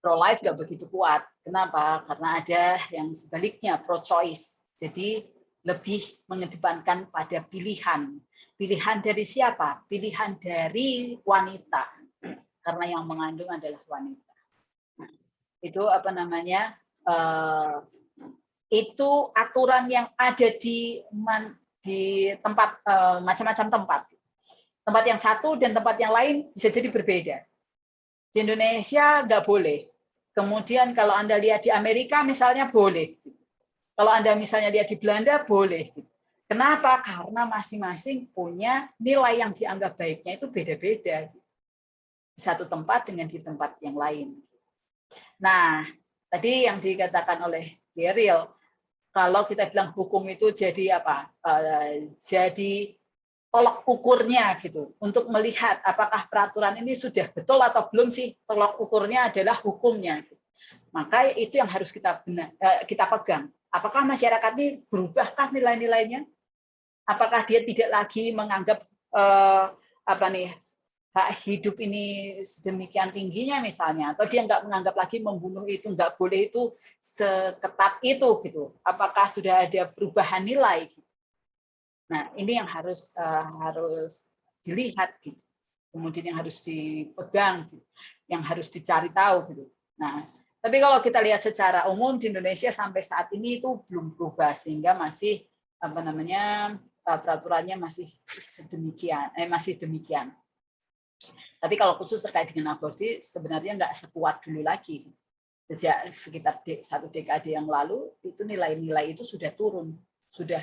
Pro-life nggak begitu kuat. Kenapa? Karena ada yang sebaliknya, pro-choice. Jadi lebih mengedepankan pada pilihan. Pilihan dari siapa? Pilihan dari wanita, karena yang mengandung adalah wanita. Itu itu aturan yang ada di tempat macam-macam tempat. Tempat yang satu dan tempat yang lain bisa jadi berbeda. Di Indonesia nggak boleh. Kemudian kalau Anda lihat di Amerika misalnya boleh. Kalau Anda misalnya lihat di Belanda, boleh. Kenapa? Karena masing-masing punya nilai yang dianggap baiknya itu beda-beda. Di satu tempat dengan di tempat yang lain. Nah, tadi yang dikatakan oleh Beryl, kalau kita bilang hukum itu jadi apa? Jadi tolok ukurnya gitu, untuk melihat apakah peraturan ini sudah betul atau belum sih. Tolok ukurnya adalah hukumnya. Maka itu yang harus kita pegang. Apakah masyarakat ini berubahkah nilai-nilainya? Apakah dia tidak lagi menganggap hak hidup ini sedemikian tingginya misalnya, atau dia nggak menganggap lagi membunuh itu nggak boleh itu seketat itu gitu. Apakah sudah ada perubahan nilai? Nah, ini yang harus dilihat gitu. Kemudian yang harus dipegang, gitu. Yang harus dicari tahu gitu. Nah, tapi kalau kita lihat secara umum di Indonesia sampai saat ini itu belum berubah, sehingga masih peraturannya masih demikian. Tapi kalau khusus terkait dengan aborsi sebenarnya nggak sekuat dulu lagi. Sejak sekitar 1 dekade yang lalu itu nilai-nilai itu sudah turun, sudah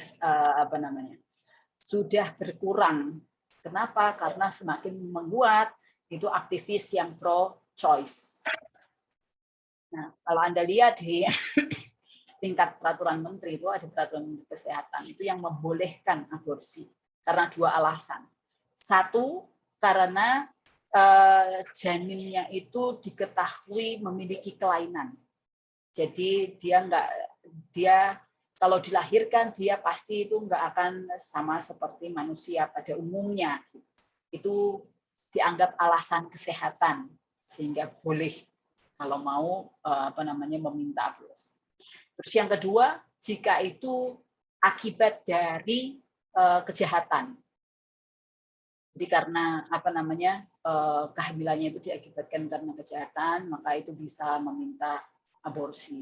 sudah berkurang. Kenapa? Karena semakin menguat itu aktivis yang pro-choice. Nah, kalau Anda lihat di tingkat peraturan menteri itu ada peraturan menteri kesehatan itu yang membolehkan aborsi karena 2 alasan. 1, karena janinnya itu diketahui memiliki kelainan. Jadi dia kalau dilahirkan dia pasti itu nggak akan sama seperti manusia pada umumnya. Itu dianggap alasan kesehatan sehingga boleh kalau mau meminta aborsi. Terus yang kedua, jika itu akibat dari kejahatan. Jadi karena kehamilannya itu diakibatkan karena kejahatan, maka itu bisa meminta aborsi.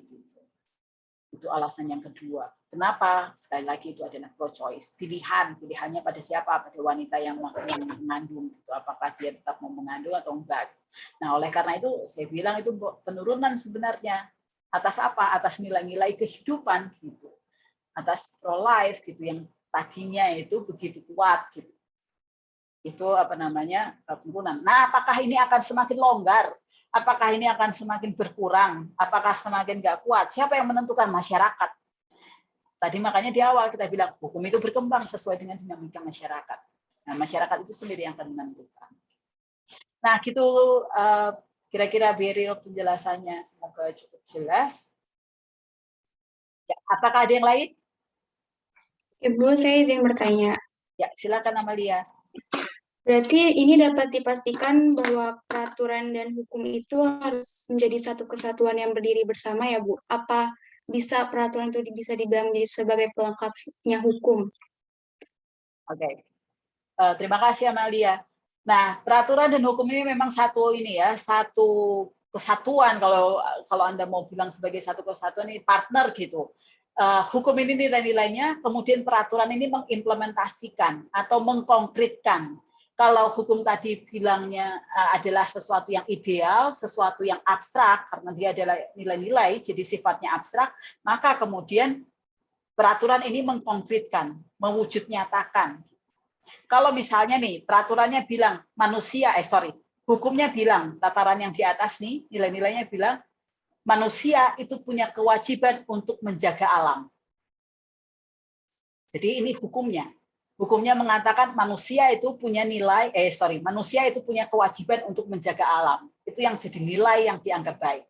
Itu alasan yang kedua. Kenapa? Sekali lagi itu adalah pro-choice. Pilihannya pada siapa? Pada wanita yang mengandung. Apakah dia tetap mau mengandung atau enggak. Nah, oleh karena itu saya bilang itu penurunan sebenarnya. Atas apa? Atas nilai-nilai kehidupan gitu. Atas pro-life gitu yang tadinya itu begitu kuat gitu. Itu penurunan. Nah, apakah ini akan semakin longgar? Apakah ini akan semakin berkurang? Apakah semakin nggak kuat? Siapa yang menentukan? Masyarakat. Tadi makanya di awal kita bilang hukum itu berkembang sesuai dengan dinamika masyarakat. Nah, masyarakat itu sendiri yang akan menentukan. Nah, gitu kira-kira Beryl penjelasannya. Semoga cukup jelas. Ya, apakah ada yang lain? Ibu, saya izin bertanya. Ya, silakan Amalia. Berarti ini dapat dipastikan bahwa peraturan dan hukum itu harus menjadi satu kesatuan yang berdiri bersama ya, Bu? Apa bisa peraturan itu bisa dibilang menjadi sebagai pelengkapnya hukum? Oke. Terima kasih Amalia. Nah, peraturan dan hukum ini memang satu kesatuan. Kalau Anda mau bilang sebagai satu kesatuan ini partner gitu. Hukum ini nilai-nilainya, kemudian peraturan ini mengimplementasikan atau mengkonkretkan. Kalau hukum tadi bilangnya adalah sesuatu yang ideal, sesuatu yang abstrak, karena dia adalah nilai-nilai, jadi sifatnya abstrak, maka kemudian peraturan ini mengkonkretkan, mewujud nyatakan. Kalau misalnya nih, peraturannya bilang hukumnya bilang, tataran yang di atas nih, nilai-nilainya bilang, manusia itu punya kewajiban untuk menjaga alam. Jadi ini hukumnya. Hukumnya mengatakan manusia itu punya manusia itu punya kewajiban untuk menjaga alam. Itu yang jadi nilai yang dianggap baik.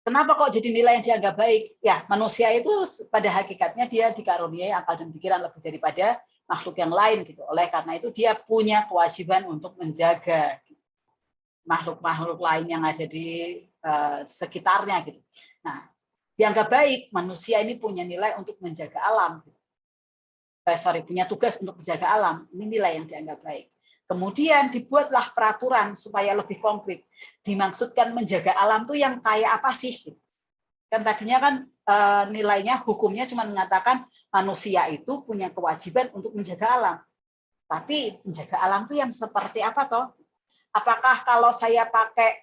Kenapa kok jadi nilai yang dianggap baik? Ya, manusia itu pada hakikatnya dia dikaruniai akal dan pikiran lebih daripada makhluk yang lain gitu. Oleh karena itu dia punya kewajiban untuk menjaga makhluk-makhluk lain yang ada di sekitarnya gitu. Nah, dianggap baik manusia ini punya nilai untuk menjaga alam. Punya tugas untuk menjaga alam. Ini nilai yang dianggap baik. Kemudian dibuatlah peraturan supaya lebih konkret. Dimaksudkan menjaga alam itu yang kayak apa sih? Kan tadinya kan nilainya hukumnya cuma mengatakan manusia itu punya kewajiban untuk menjaga alam. Tapi menjaga alam itu yang seperti apa toh? Apakah kalau saya pakai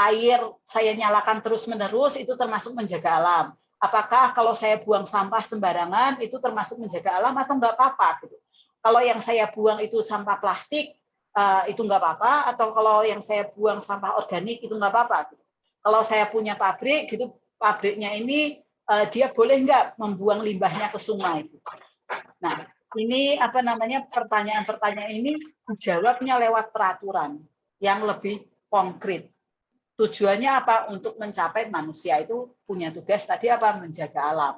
air saya nyalakan terus-menerus itu termasuk menjaga alam? apakah kalau saya buang sampah sembarangan itu termasuk menjaga alam atau nggak apa-apa gitu. Kalau yang saya buang itu sampah plastik itu nggak apa-apa, atau kalau yang saya buang sampah organik itu nggak apa-apa. Kalau saya punya pabrik gitu, pabriknya ini dia boleh nggak membuang limbahnya ke sungai. Nah, ini apa namanya, pertanyaan-pertanyaan ini dijawabnya lewat peraturan yang lebih konkret. Tujuannya apa? Untuk mencapai manusia itu punya tugas tadi apa? Menjaga alam.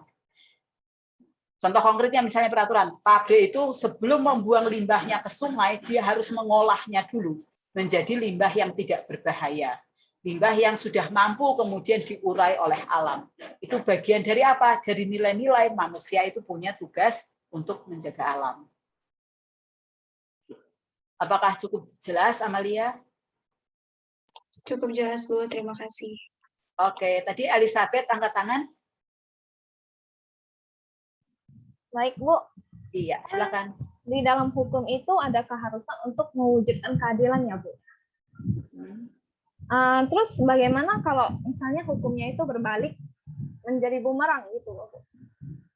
Contoh konkretnya misalnya peraturan, pabrik itu sebelum membuang limbahnya ke sungai, dia harus mengolahnya dulu menjadi limbah yang tidak berbahaya. Limbah yang sudah mampu kemudian diurai oleh alam. Itu bagian dari apa? Dari nilai-nilai manusia itu punya tugas untuk menjaga alam. Apakah cukup jelas, Amalia? Cukup jelas, Bu. Terima kasih. Oke, tadi Elizabeth angkat tangan. Baik, Bu. Iya, silakan. Di dalam hukum itu ada keharusan untuk mewujudkan keadilan ya, Bu. Terus bagaimana kalau misalnya hukumnya itu berbalik menjadi bumerang gitu, Bu?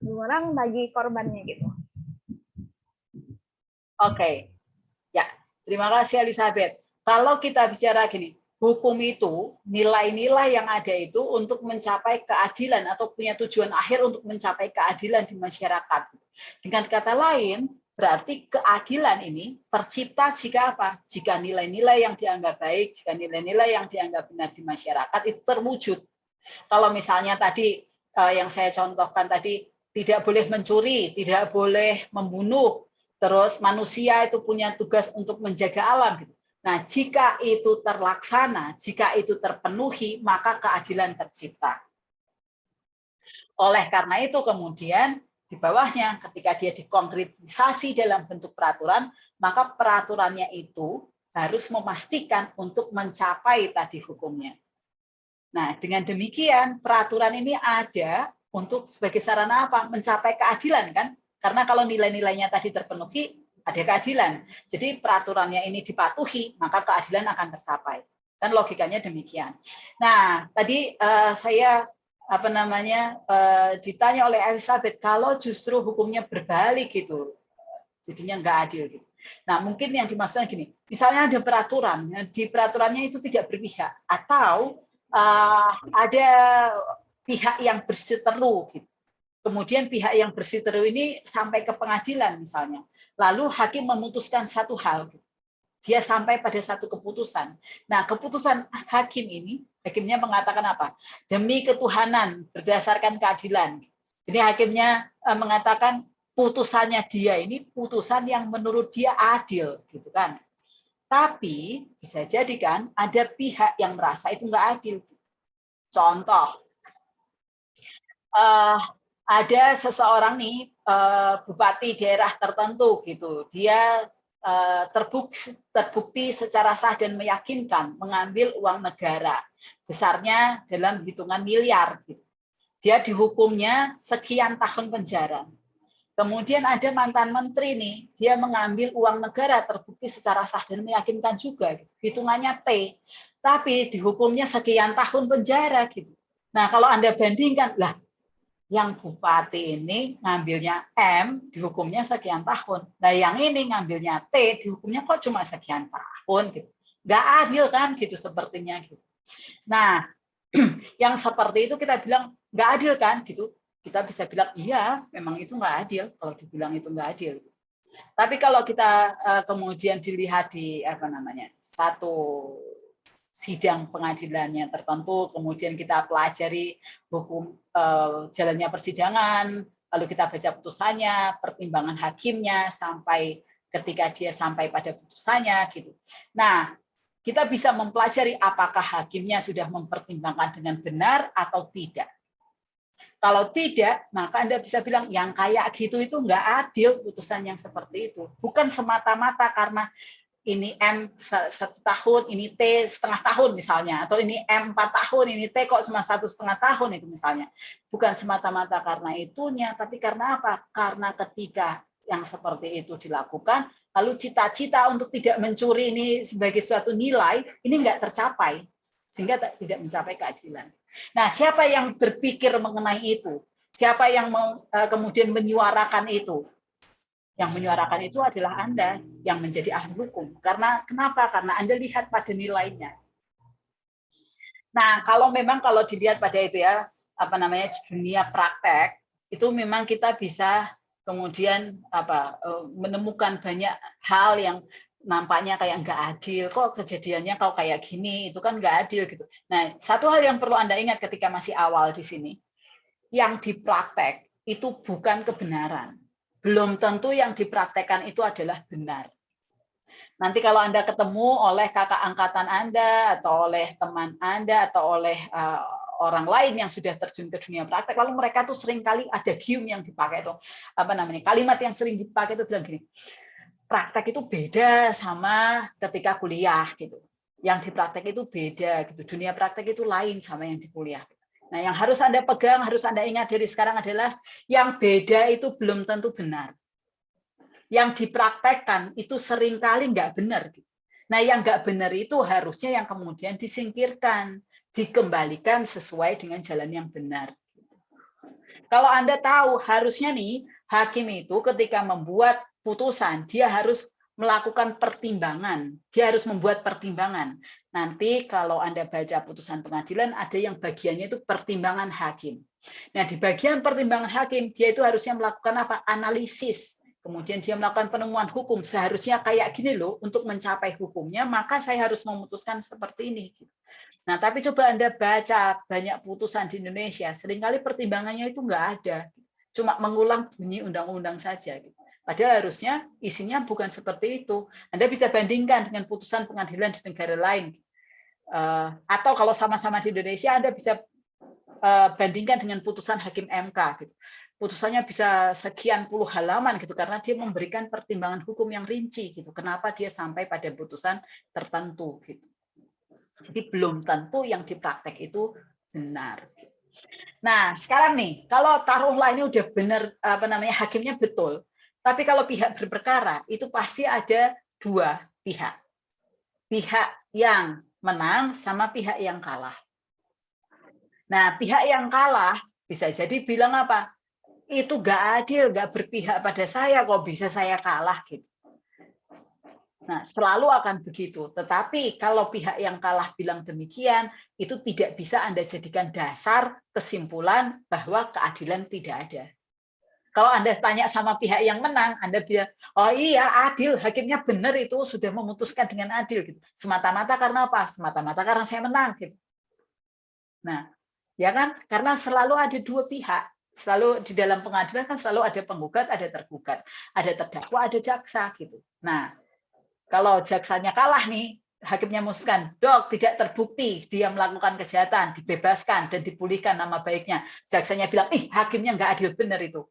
Bumerang bagi korbannya gitu. Oke. Ya, terima kasih Elizabeth. Kalau kita bicara gini, hukum itu, nilai-nilai yang ada itu untuk mencapai keadilan atau punya tujuan akhir untuk mencapai keadilan di masyarakat. Dengan kata lain, berarti keadilan ini tercipta jika apa? Jika nilai-nilai yang dianggap baik, jika nilai-nilai yang dianggap benar di masyarakat itu terwujud. Kalau misalnya tadi yang saya contohkan tadi, tidak boleh mencuri, tidak boleh membunuh, terus manusia itu punya tugas untuk menjaga alam gitu. Nah, jika itu terlaksana, jika itu terpenuhi, maka keadilan tercipta. Oleh karena itu kemudian di bawahnya ketika dia dikonkretisasi dalam bentuk peraturan, maka peraturannya itu harus memastikan untuk mencapai tadi hukumnya. Nah, dengan demikian peraturan ini ada untuk sebagai sarana apa? Mencapai keadilan kan? Karena kalau nilai-nilainya tadi terpenuhi, ada keadilan. Jadi peraturannya ini dipatuhi, maka keadilan akan tercapai. Kan logikanya demikian. Nah, tadi saya ditanya oleh Elizabeth, kalau justru hukumnya berbalik gitu, jadinya nggak adil gitu. Nah, mungkin yang dimaksudkan gini, misalnya ada peraturan, di peraturannya itu tidak berpihak, atau ada pihak yang berseteru gitu. Kemudian pihak yang berseteru ini sampai ke pengadilan misalnya. Lalu hakim memutuskan satu hal. Dia sampai pada satu keputusan. Nah, keputusan hakim ini, hakimnya mengatakan apa? Demi ketuhanan berdasarkan keadilan. Jadi hakimnya mengatakan putusannya dia ini putusan yang menurut dia adil, gitu kan? Tapi bisa jadi kan ada pihak yang merasa itu nggak adil. Contoh, ada seseorang nih bupati daerah tertentu gitu, dia terbukti secara sah dan meyakinkan mengambil uang negara besarnya dalam hitungan miliar gitu. Dia dihukumnya sekian tahun penjara. Kemudian ada mantan menteri nih, dia mengambil uang negara terbukti secara sah dan meyakinkan juga gitu. Hitungannya T, tapi dihukumnya sekian tahun penjara gitu. Nah, kalau Anda bandingkan, lah yang bupati ini ngambilnya M, dihukumnya sekian tahun. Nah, yang ini ngambilnya T, dihukumnya kok cuma sekian tahun gitu. Nggak adil kan gitu sepertinya gitu. Nah, yang seperti itu kita bilang nggak adil kan gitu. Kita bisa bilang iya, memang itu nggak adil kalau dibilang itu nggak adil. Tapi kalau kita kemudian dilihat di satu sidang pengadilannya tertentu, kemudian kita pelajari hukum jalannya persidangan, lalu kita baca putusannya, pertimbangan hakimnya sampai ketika dia sampai pada putusannya gitu. Nah, kita bisa mempelajari apakah hakimnya sudah mempertimbangkan dengan benar atau tidak. Kalau tidak, maka Anda bisa bilang yang kayak gitu itu nggak adil putusan yang seperti itu. Bukan semata-mata karena ini M 1 tahun, ini T setengah tahun misalnya, atau ini M 4 tahun, ini T kok cuma 1,5 tahun itu misalnya. Bukan semata-mata karena itunya, tapi karena apa? Karena ketika yang seperti itu dilakukan, lalu cita-cita untuk tidak mencuri ini sebagai suatu nilai, ini nggak tercapai. sehingga tidak mencapai keadilan. Nah, siapa yang berpikir mengenai itu? Siapa yang kemudian menyuarakan itu? Yang menyuarakan itu adalah Anda yang menjadi ahli hukum. Karena kenapa? Karena Anda lihat pada nilainya. Nah, kalau dilihat pada itu ya, dunia praktek, itu memang kita bisa kemudian menemukan banyak hal yang nampaknya kayak nggak adil, kok kejadiannya kalau kayak gini, itu kan nggak adil gitu. Nah, satu hal yang perlu Anda ingat ketika masih awal di sini, yang dipraktek itu bukan kebenaran. Belum tentu yang dipraktekkan itu adalah benar. Nanti kalau Anda ketemu oleh kakak angkatan Anda, atau oleh teman Anda, atau oleh orang lain yang sudah terjun ke dunia praktek, lalu mereka tuh seringkali ada gium yang dipakai itu, kalimat yang sering dipakai itu bilang gini, praktek itu beda sama ketika kuliah gitu. Yang di praktek itu beda gitu. Dunia praktek itu lain sama yang di kuliah. Nah, yang harus Anda pegang, harus Anda ingat dari sekarang adalah yang beda itu belum tentu benar. Yang dipraktekkan itu seringkali nggak benar. Nah, yang nggak benar itu harusnya yang kemudian disingkirkan, dikembalikan sesuai dengan jalan yang benar. Kalau Anda tahu harusnya nih hakim itu ketika membuat putusan dia harus melakukan pertimbangan, dia harus membuat pertimbangan. Nanti kalau Anda baca putusan pengadilan ada yang bagiannya itu pertimbangan hakim. Nah, di bagian pertimbangan hakim dia itu harusnya melakukan apa? Analisis. Kemudian dia melakukan penemuan hukum. Seharusnya kayak gini loh untuk mencapai hukumnya, maka saya harus memutuskan seperti ini. Nah, tapi coba Anda baca banyak putusan di Indonesia, seringkali pertimbangannya itu nggak ada. Cuma mengulang bunyi undang-undang saja. Padahal harusnya isinya bukan seperti itu. Anda bisa bandingkan dengan putusan pengadilan di negara lain. Atau kalau sama-sama di Indonesia, Anda bisa bandingkan dengan putusan hakim MK. Gitu. Putusannya bisa sekian puluh halaman gitu karena dia memberikan pertimbangan hukum yang rinci gitu. Kenapa dia sampai pada putusan tertentu gitu. Jadi belum tentu yang dipraktek itu benar. Nah, sekarang nih, kalau taruhlah ini udah benar hakimnya betul, tapi kalau pihak berperkara itu pasti ada dua pihak. Pihak yang menang sama pihak yang kalah. Nah, pihak yang kalah bisa jadi bilang apa? Itu nggak adil, nggak berpihak pada saya, kok bisa saya kalah gitu. Nah, selalu akan begitu. Tetapi kalau pihak yang kalah bilang demikian, itu tidak bisa Anda jadikan dasar kesimpulan bahwa keadilan tidak ada. Kalau Anda tanya sama pihak yang menang, Anda bilang, oh iya adil, hakimnya benar itu sudah memutuskan dengan adil. Gitu. Semata-mata karena apa? Semata-mata karena saya menang. Gitu. Nah, ya kan? Karena selalu ada dua pihak. Selalu di dalam pengadilan kan selalu ada penggugat, ada tergugat, ada terdakwa, ada jaksa gitu. Nah, kalau jaksanya kalah nih, hakimnya memutuskan, dok tidak terbukti dia melakukan kejahatan, dibebaskan dan dipulihkan nama baiknya. Jaksanya bilang, hakimnya nggak adil benar itu.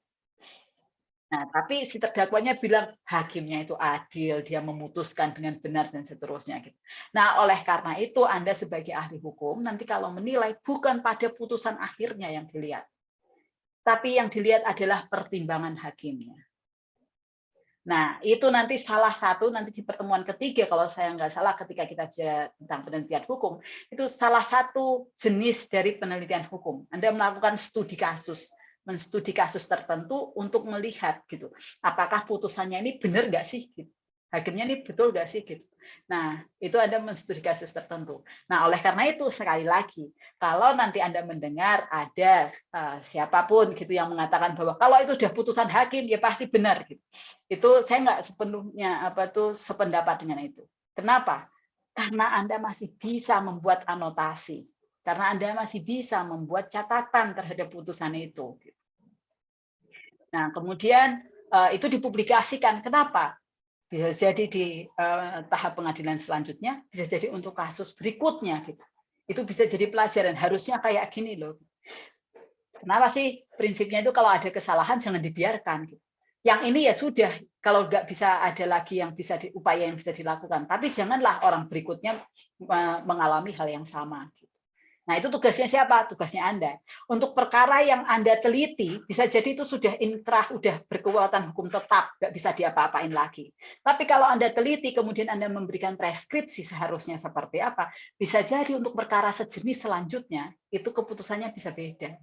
Nah, tapi si terdakwanya bilang hakimnya itu adil, dia memutuskan dengan benar dan seterusnya. Gitu. Nah, oleh karena itu Anda sebagai ahli hukum nanti kalau menilai bukan pada putusan akhirnya yang dilihat, tapi yang dilihat adalah pertimbangan hakimnya. Nah, itu nanti salah satu nanti di pertemuan ketiga kalau saya nggak salah ketika kita bicara tentang penelitian hukum, itu salah satu jenis dari penelitian hukum. Anda melakukan studi kasus, menstudi kasus tertentu untuk melihat gitu, apakah putusannya ini benar nggak sih? Gitu. Hakimnya ini betul nggak sih? Gitu. Nah, itu Anda menstudi kasus tertentu. Nah, oleh karena itu sekali lagi, kalau nanti Anda mendengar ada siapapun gitu yang mengatakan bahwa kalau itu sudah putusan hakim ya pasti benar. Gitu. Itu saya nggak sepenuhnya sependapat dengan itu. Kenapa? Karena Anda masih bisa membuat anotasi. Karena Anda masih bisa membuat catatan terhadap putusan itu. Nah, kemudian itu dipublikasikan. Kenapa? Bisa jadi di tahap pengadilan selanjutnya, bisa jadi untuk kasus berikutnya. Gitu. Itu bisa jadi pelajaran. Harusnya kayak gini loh. Kenapa sih prinsipnya itu kalau ada kesalahan jangan dibiarkan. Gitu. Yang ini ya sudah, kalau nggak bisa ada lagi yang bisa upaya yang bisa dilakukan. Tapi janganlah orang berikutnya mengalami hal yang sama. Gitu. Nah, itu tugasnya siapa? Tugasnya Anda. Untuk perkara yang Anda teliti, bisa jadi itu sudah inkrah, sudah berkekuatan hukum tetap, nggak bisa diapa-apain lagi. Tapi kalau Anda teliti, kemudian Anda memberikan preskripsi seharusnya seperti apa, bisa jadi untuk perkara sejenis selanjutnya, itu keputusannya bisa beda.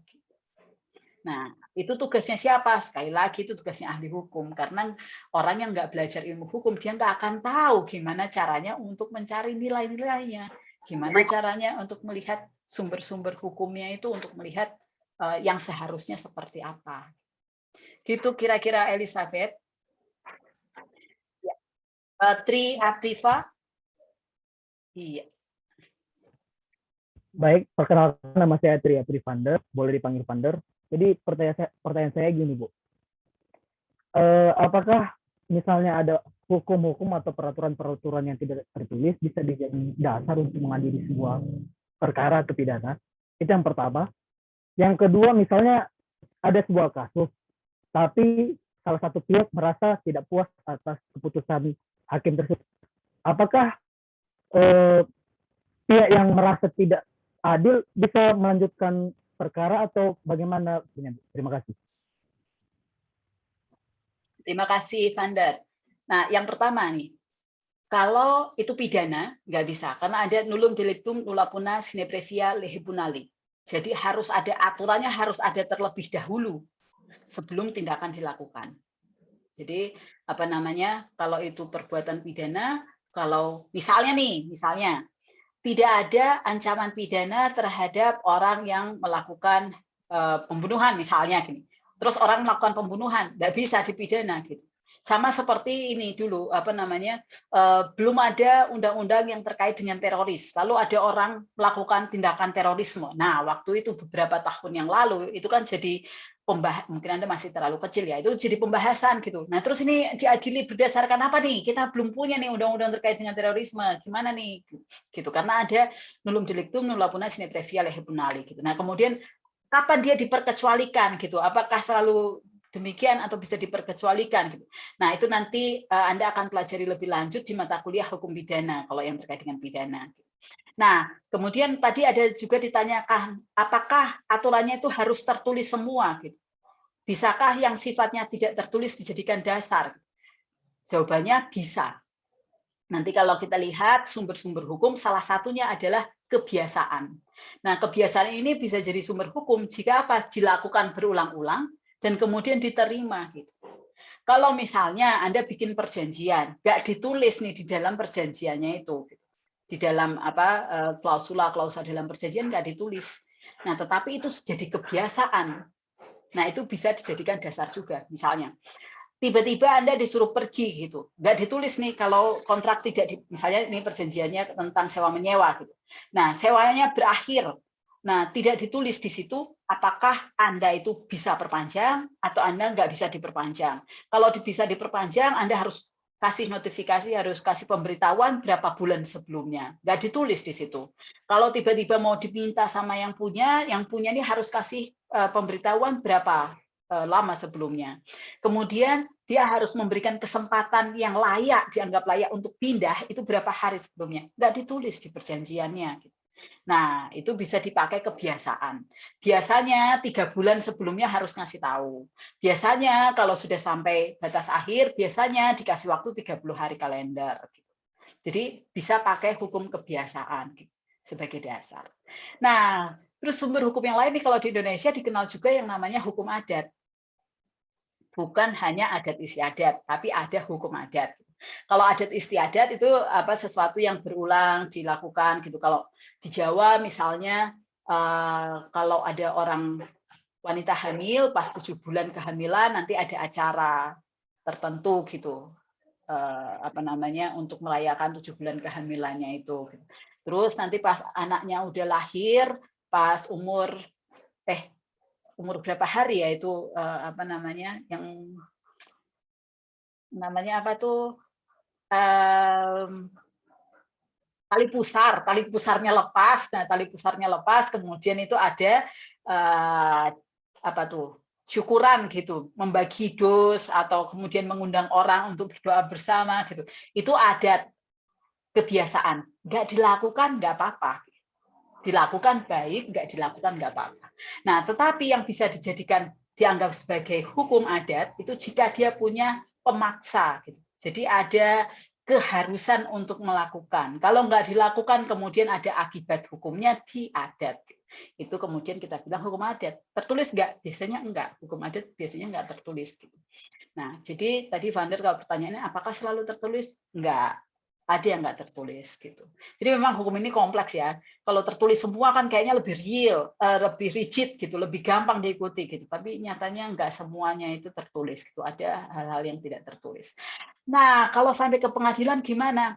Nah, itu tugasnya siapa? Sekali lagi itu tugasnya ahli hukum. Karena orang yang nggak belajar ilmu hukum, dia nggak akan tahu gimana caranya untuk mencari nilai-nilainya. Gimana caranya untuk melihat sumber-sumber hukumnya itu untuk melihat yang seharusnya seperti apa. Gitu kira-kira Elizabeth. Tri Aprifa. Iya. Baik, perkenalkan nama saya Tri Aprifander, boleh dipanggil Vander. Jadi pertanyaan saya gini, Bu. Apakah misalnya ada hukum-hukum atau peraturan-peraturan yang tidak tertulis bisa dijadikan dasar untuk mengadili sebuah perkara atau pidana? Itu yang pertama. Yang kedua, misalnya ada sebuah kasus, tapi salah satu pihak merasa tidak puas atas keputusan hakim tersebut. Apakah pihak yang merasa tidak adil bisa melanjutkan perkara atau bagaimana? Terima kasih. Terima kasih, Vander. Nah, yang pertama nih, kalau itu pidana, nggak bisa. Karena ada nullum delictum nulla puna sine previa lege punali. Jadi harus ada aturannya, harus ada terlebih dahulu sebelum tindakan dilakukan. Jadi, apa namanya, kalau itu perbuatan pidana, kalau misalnya tidak ada ancaman pidana terhadap orang yang melakukan pembunuhan, misalnya gini. Terus orang melakukan pembunuhan, nggak bisa dipidana gitu. Sama seperti ini dulu, apa namanya, belum ada undang-undang yang terkait dengan teroris. Lalu ada orang melakukan tindakan terorisme. Nah, waktu itu beberapa tahun yang lalu itu kan jadi mungkin Anda masih terlalu kecil ya, itu jadi pembahasan gitu. Nah, terus ini diadili berdasarkan apa nih? Kita belum punya nih undang-undang terkait dengan terorisme. Gimana nih? Gitu. Karena ada nullum delictum nulla puna sine previa lege punali gitu. Nah, kemudian kapan dia diperkecualikan gitu? Apakah selalu demikian atau bisa diperkecualikan gitu? Nah, itu nanti Anda akan pelajari lebih lanjut di mata kuliah hukum pidana kalau yang terkait dengan pidana. Nah, kemudian tadi ada juga ditanyakan apakah aturannya itu harus tertulis semua gitu? Bisakah yang sifatnya tidak tertulis dijadikan dasar? Jawabannya bisa. Nanti kalau kita lihat sumber-sumber hukum, salah satunya adalah kebiasaan. Nah, kebiasaan ini bisa jadi sumber hukum jika apa? Dilakukan berulang-ulang dan kemudian diterima. Gitu. Kalau misalnya Anda bikin perjanjian, nggak ditulis nih di dalam perjanjiannya itu, gitu. Di dalam klausula dalam perjanjian nggak ditulis. Nah, tetapi itu jadi kebiasaan. Nah, itu bisa dijadikan dasar juga, misalnya. Tiba-tiba Anda disuruh pergi gitu, nggak ditulis nih kalau kontrak tidak misalnya ini perjanjiannya tentang sewa menyewa gitu. Nah, sewanya berakhir, nah tidak ditulis di situ apakah Anda itu bisa perpanjang atau Anda nggak bisa diperpanjang. Kalau bisa diperpanjang, Anda harus kasih notifikasi, harus kasih pemberitahuan berapa bulan sebelumnya, nggak ditulis di situ. Kalau tiba-tiba mau diminta sama yang punya ini harus kasih pemberitahuan berapa lama sebelumnya. Kemudian dia harus memberikan kesempatan yang layak, dianggap layak untuk pindah, itu berapa hari sebelumnya. Nggak ditulis di perjanjiannya. Nah, itu bisa dipakai kebiasaan. Biasanya 3 bulan sebelumnya harus ngasih tahu. Biasanya kalau sudah sampai batas akhir, biasanya dikasih waktu 30 hari kalender. Jadi bisa pakai hukum kebiasaan sebagai dasar. Nah, terus sumber hukum yang lain nih kalau di Indonesia dikenal juga yang namanya hukum adat. Bukan hanya adat istiadat, tapi ada hukum adat. Kalau adat istiadat itu sesuatu yang berulang dilakukan gitu. Kalau di Jawa misalnya kalau ada orang wanita hamil pas 7 bulan kehamilan nanti ada acara tertentu gitu. Untuk merayakan 7 bulan kehamilannya itu. Terus nanti pas anaknya udah lahir, pas umur berapa hari ya itu tali pusarnya lepas. Nah, tali pusarnya lepas, kemudian itu ada syukuran gitu, membagi dos atau kemudian mengundang orang untuk berdoa bersama gitu. Itu adat kebiasaan, nggak dilakukan nggak apa-apa. Dilakukan baik, nggak dilakukan nggak apa-apa. Nah, tetapi yang bisa dianggap sebagai hukum adat itu jika dia punya pemaksa, gitu. Jadi ada keharusan untuk melakukan. Kalau nggak dilakukan, kemudian ada akibat hukumnya di adat. Itu kemudian kita bilang hukum adat. Tertulis nggak? Biasanya enggak. Hukum adat biasanya nggak tertulis. Gitu. Nah, jadi tadi Vander kalau pertanyaannya apakah selalu tertulis? Enggak. Ada yang nggak tertulis gitu. Jadi memang hukum ini kompleks ya. Kalau tertulis semua kan kayaknya lebih real, lebih rigid gitu, lebih gampang diikuti gitu. Tapi nyatanya nggak semuanya itu tertulis gitu. Ada hal-hal yang tidak tertulis. Nah, kalau sampai ke pengadilan gimana?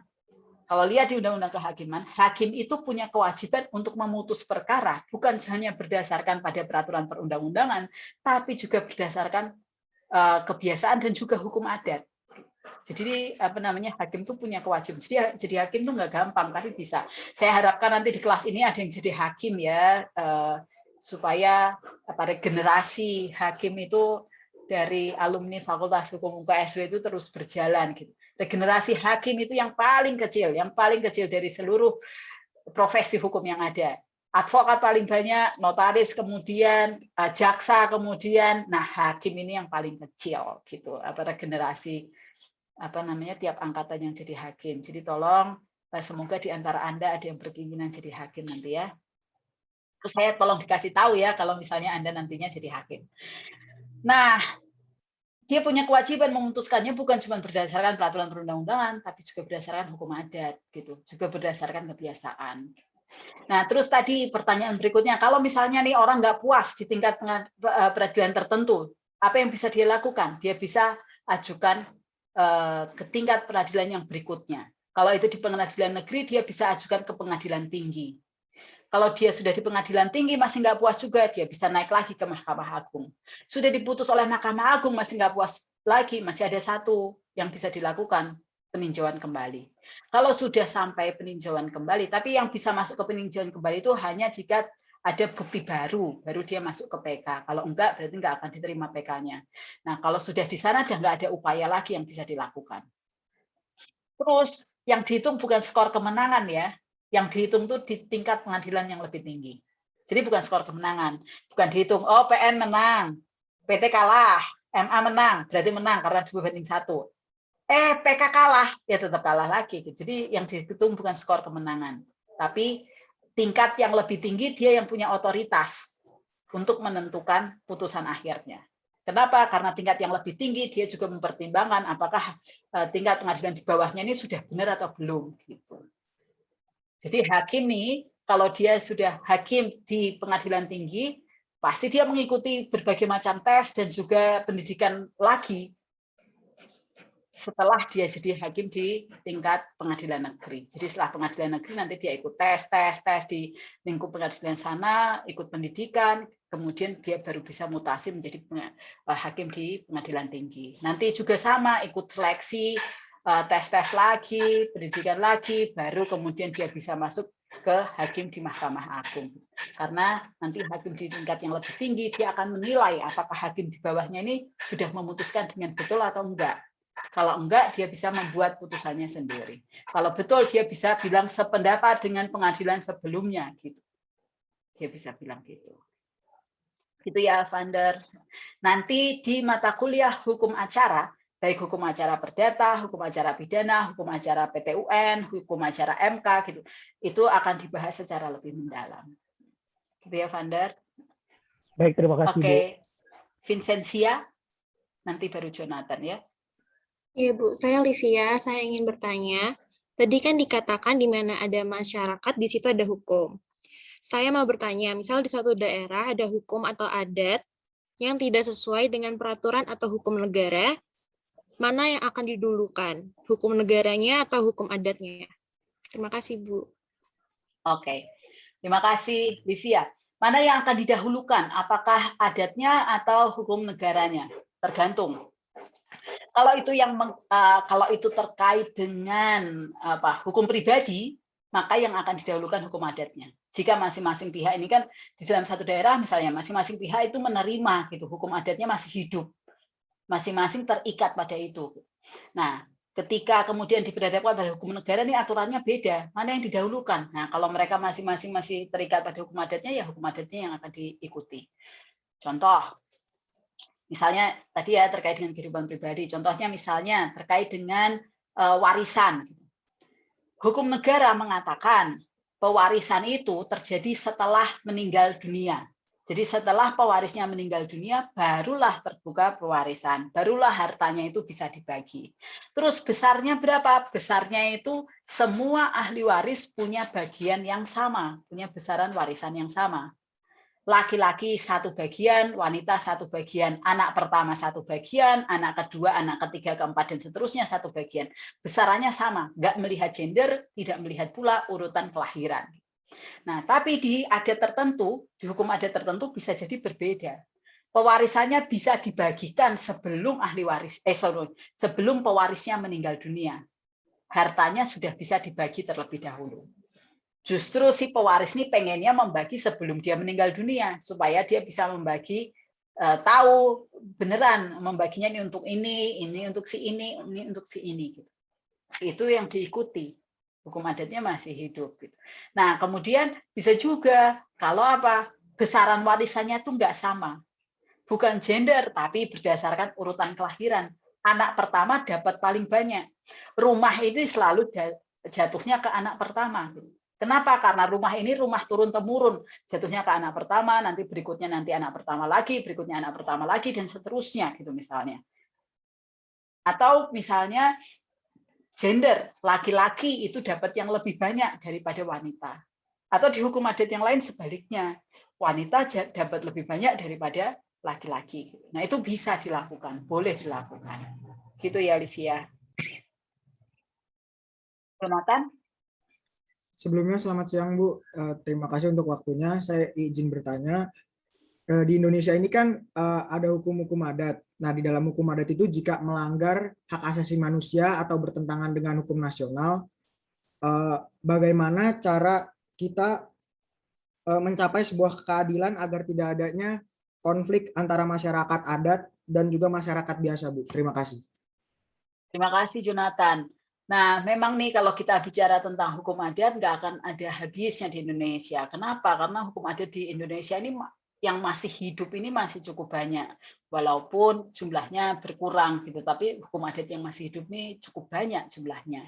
Kalau lihat di Undang-Undang Kehakiman, hakim itu punya kewajiban untuk memutus perkara, bukan hanya berdasarkan pada peraturan perundang-undangan, tapi juga berdasarkan kebiasaan dan juga hukum adat. Jadi hakim itu punya kewajiban. Jadi hakim itu nggak gampang, tapi bisa. Saya harapkan nanti di kelas ini ada yang jadi hakim ya, supaya pada generasi hakim itu dari alumni Fakultas Hukum UKSW itu terus berjalan gitu. Regenerasi hakim itu yang paling kecil dari seluruh profesi hukum yang ada. Advokat paling banyak, notaris kemudian, jaksa kemudian, nah hakim ini yang paling kecil gitu. Regenerasi tiap angkatan yang jadi hakim. Jadi tolong semoga di antara Anda ada yang berkeinginan jadi hakim nanti ya. Terus saya tolong dikasih tahu ya kalau misalnya Anda nantinya jadi hakim. Nah, dia punya kewajiban memutuskannya bukan cuma berdasarkan peraturan perundang-undangan, tapi juga berdasarkan hukum adat gitu, juga berdasarkan kebiasaan. Nah, terus tadi pertanyaan berikutnya, kalau misalnya nih orang nggak puas di tingkat peradilan tertentu, apa yang bisa dia lakukan? Dia bisa ajukan ke tingkat peradilan yang berikutnya. Kalau itu di pengadilan negeri, dia bisa ajukan ke pengadilan tinggi. Kalau dia sudah di pengadilan tinggi masih nggak puas juga, dia bisa naik lagi ke Mahkamah Agung. Sudah diputus oleh Mahkamah Agung masih nggak puas lagi, masih ada satu yang bisa dilakukan, peninjauan kembali. Kalau sudah sampai peninjauan kembali, tapi yang bisa masuk ke peninjauan kembali itu hanya jika ada bukti baru dia masuk ke PK. Kalau enggak, berarti enggak akan diterima PK-nya. Nah, kalau sudah di sana, sudah enggak ada upaya lagi yang bisa dilakukan. Terus, yang dihitung bukan skor kemenangan ya. Yang dihitung itu di tingkat pengadilan yang lebih tinggi. Jadi bukan skor kemenangan. Bukan dihitung, oh PN menang, PT kalah, MA menang, berarti menang karena 2/1. PK kalah, ya tetap kalah lagi. Jadi yang dihitung bukan skor kemenangan. Tapi tingkat yang lebih tinggi dia yang punya otoritas untuk menentukan putusan akhirnya. Kenapa? Karena tingkat yang lebih tinggi dia juga mempertimbangkan apakah tingkat pengadilan di bawahnya ini sudah benar atau belum gitu. Jadi hakim nih kalau dia sudah hakim di pengadilan tinggi pasti dia mengikuti berbagai macam tes dan juga pendidikan lagi setelah dia jadi hakim di tingkat pengadilan negeri. Jadi setelah pengadilan negeri nanti dia ikut tes di lingkup pengadilan sana, ikut pendidikan, kemudian dia baru bisa mutasi menjadi hakim di pengadilan tinggi. Nanti juga sama, ikut seleksi, tes lagi, pendidikan lagi, baru kemudian dia bisa masuk ke hakim di Mahkamah Agung. Karena nanti hakim di tingkat yang lebih tinggi, dia akan menilai apakah hakim di bawahnya ini sudah memutuskan dengan betul atau enggak. Kalau enggak, dia bisa membuat putusannya sendiri. Kalau betul, dia bisa bilang sependapat dengan pengadilan sebelumnya. Gitu. Dia bisa bilang gitu. Gitu ya, Vander. Nanti di mata kuliah hukum acara, baik hukum acara perdata, hukum acara pidana, hukum acara PT-UN, hukum acara MK, gitu, itu akan dibahas secara lebih mendalam. Gitu ya, Vander. Baik, terima kasih, Bu. Oke, Vincentia, nanti baru Jonathan ya. Iya, Bu. Saya Livia. Saya ingin bertanya. Tadi kan dikatakan di mana ada masyarakat, di situ ada hukum. Saya mau bertanya, misal di suatu daerah ada hukum atau adat yang tidak sesuai dengan peraturan atau hukum negara, mana yang akan didulukan? Hukum negaranya atau hukum adatnya? Terima kasih, Bu. Oke. Terima kasih, Livia. Mana yang akan didahulukan? Apakah adatnya atau hukum negaranya? Tergantung. Kalau itu terkait dengan hukum pribadi, maka yang akan didahulukan hukum adatnya. Jika masing-masing pihak ini kan di dalam satu daerah misalnya masing-masing pihak itu menerima gitu, hukum adatnya masih hidup, masing-masing terikat pada itu. Nah, Ketika kemudian diperhadapkan pada hukum negara, ini aturannya beda, mana yang didahulukan. Nah, kalau mereka masing-masing masih terikat pada hukum adatnya, ya hukum adatnya yang akan diikuti. Contoh, misalnya tadi ya terkait dengan kehidupan pribadi. Contohnya misalnya terkait dengan warisan. Hukum negara mengatakan pewarisan itu terjadi setelah meninggal dunia. Jadi setelah pewarisnya meninggal dunia, barulah terbuka pewarisan, barulah hartanya itu bisa dibagi. Terus besarnya berapa? Besarnya itu semua ahli waris punya bagian yang sama, punya besaran warisan yang sama. Laki-laki satu bagian, wanita satu bagian, anak pertama satu bagian, anak kedua, anak ketiga, keempat, dan seterusnya satu bagian. Besarannya sama, nggak melihat gender, tidak melihat pula urutan kelahiran. Nah, tapi di adat tertentu, di hukum adat tertentu bisa jadi berbeda. Pewarisannya bisa dibagikan sebelum sebelum pewarisnya meninggal dunia. Hartanya sudah bisa dibagi terlebih dahulu. Justru si pewaris ini pengennya membagi sebelum dia meninggal dunia, supaya dia bisa membagi, tahu beneran membaginya ini untuk ini untuk si ini untuk si ini. Gitu. Itu yang diikuti. Hukum adatnya masih hidup. Gitu. Nah, kemudian bisa juga kalau besaran warisannya itu nggak sama. Bukan gender, tapi berdasarkan urutan kelahiran. Anak pertama dapat paling banyak. Rumah ini selalu jatuhnya ke anak pertama. Kenapa? Karena rumah ini rumah turun-temurun. Jatuhnya ke anak pertama, nanti berikutnya nanti anak pertama lagi, berikutnya anak pertama lagi, dan seterusnya gitu misalnya. Atau misalnya gender, laki-laki itu dapat yang lebih banyak daripada wanita. Atau di hukum adat yang lain sebaliknya, wanita dapat lebih banyak daripada laki-laki. Nah, itu bisa dilakukan, boleh dilakukan. Gitu ya, Livia. Jonathan? Sebelumnya selamat siang, Bu. Terima kasih untuk waktunya. Saya izin bertanya. Di Indonesia ini kan ada hukum-hukum adat. Nah, di dalam hukum adat itu jika melanggar hak asasi manusia atau bertentangan dengan hukum nasional, bagaimana cara kita mencapai sebuah keadilan agar tidak adanya konflik antara masyarakat adat dan juga masyarakat biasa, Bu? Terima kasih. Terima kasih, Jonathan. Nah, memang nih kalau kita bicara tentang hukum adat, nggak akan ada habisnya di Indonesia. Kenapa? Karena hukum adat di Indonesia ini yang masih hidup ini masih cukup banyak. Walaupun jumlahnya berkurang gitu, tapi hukum adat yang masih hidup ini cukup banyak jumlahnya.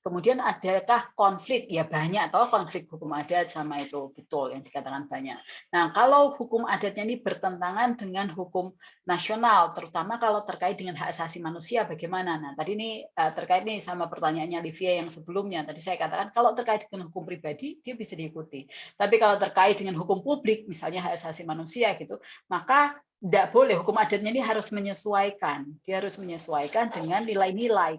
Kemudian adakah konflik? Ya banyak, atau konflik hukum adat sama itu, betul yang dikatakan banyak. Nah, kalau hukum adatnya ini bertentangan dengan hukum nasional, terutama kalau terkait dengan hak asasi manusia, bagaimana? Nah, tadi ini terkait nih sama pertanyaannya Livia yang sebelumnya. Tadi saya katakan kalau terkait dengan hukum pribadi, dia bisa diikuti. Tapi kalau terkait dengan hukum publik, misalnya hak asasi manusia gitu, maka tidak boleh, hukum adatnya ini harus menyesuaikan. Dia harus menyesuaikan dengan nilai-nilai.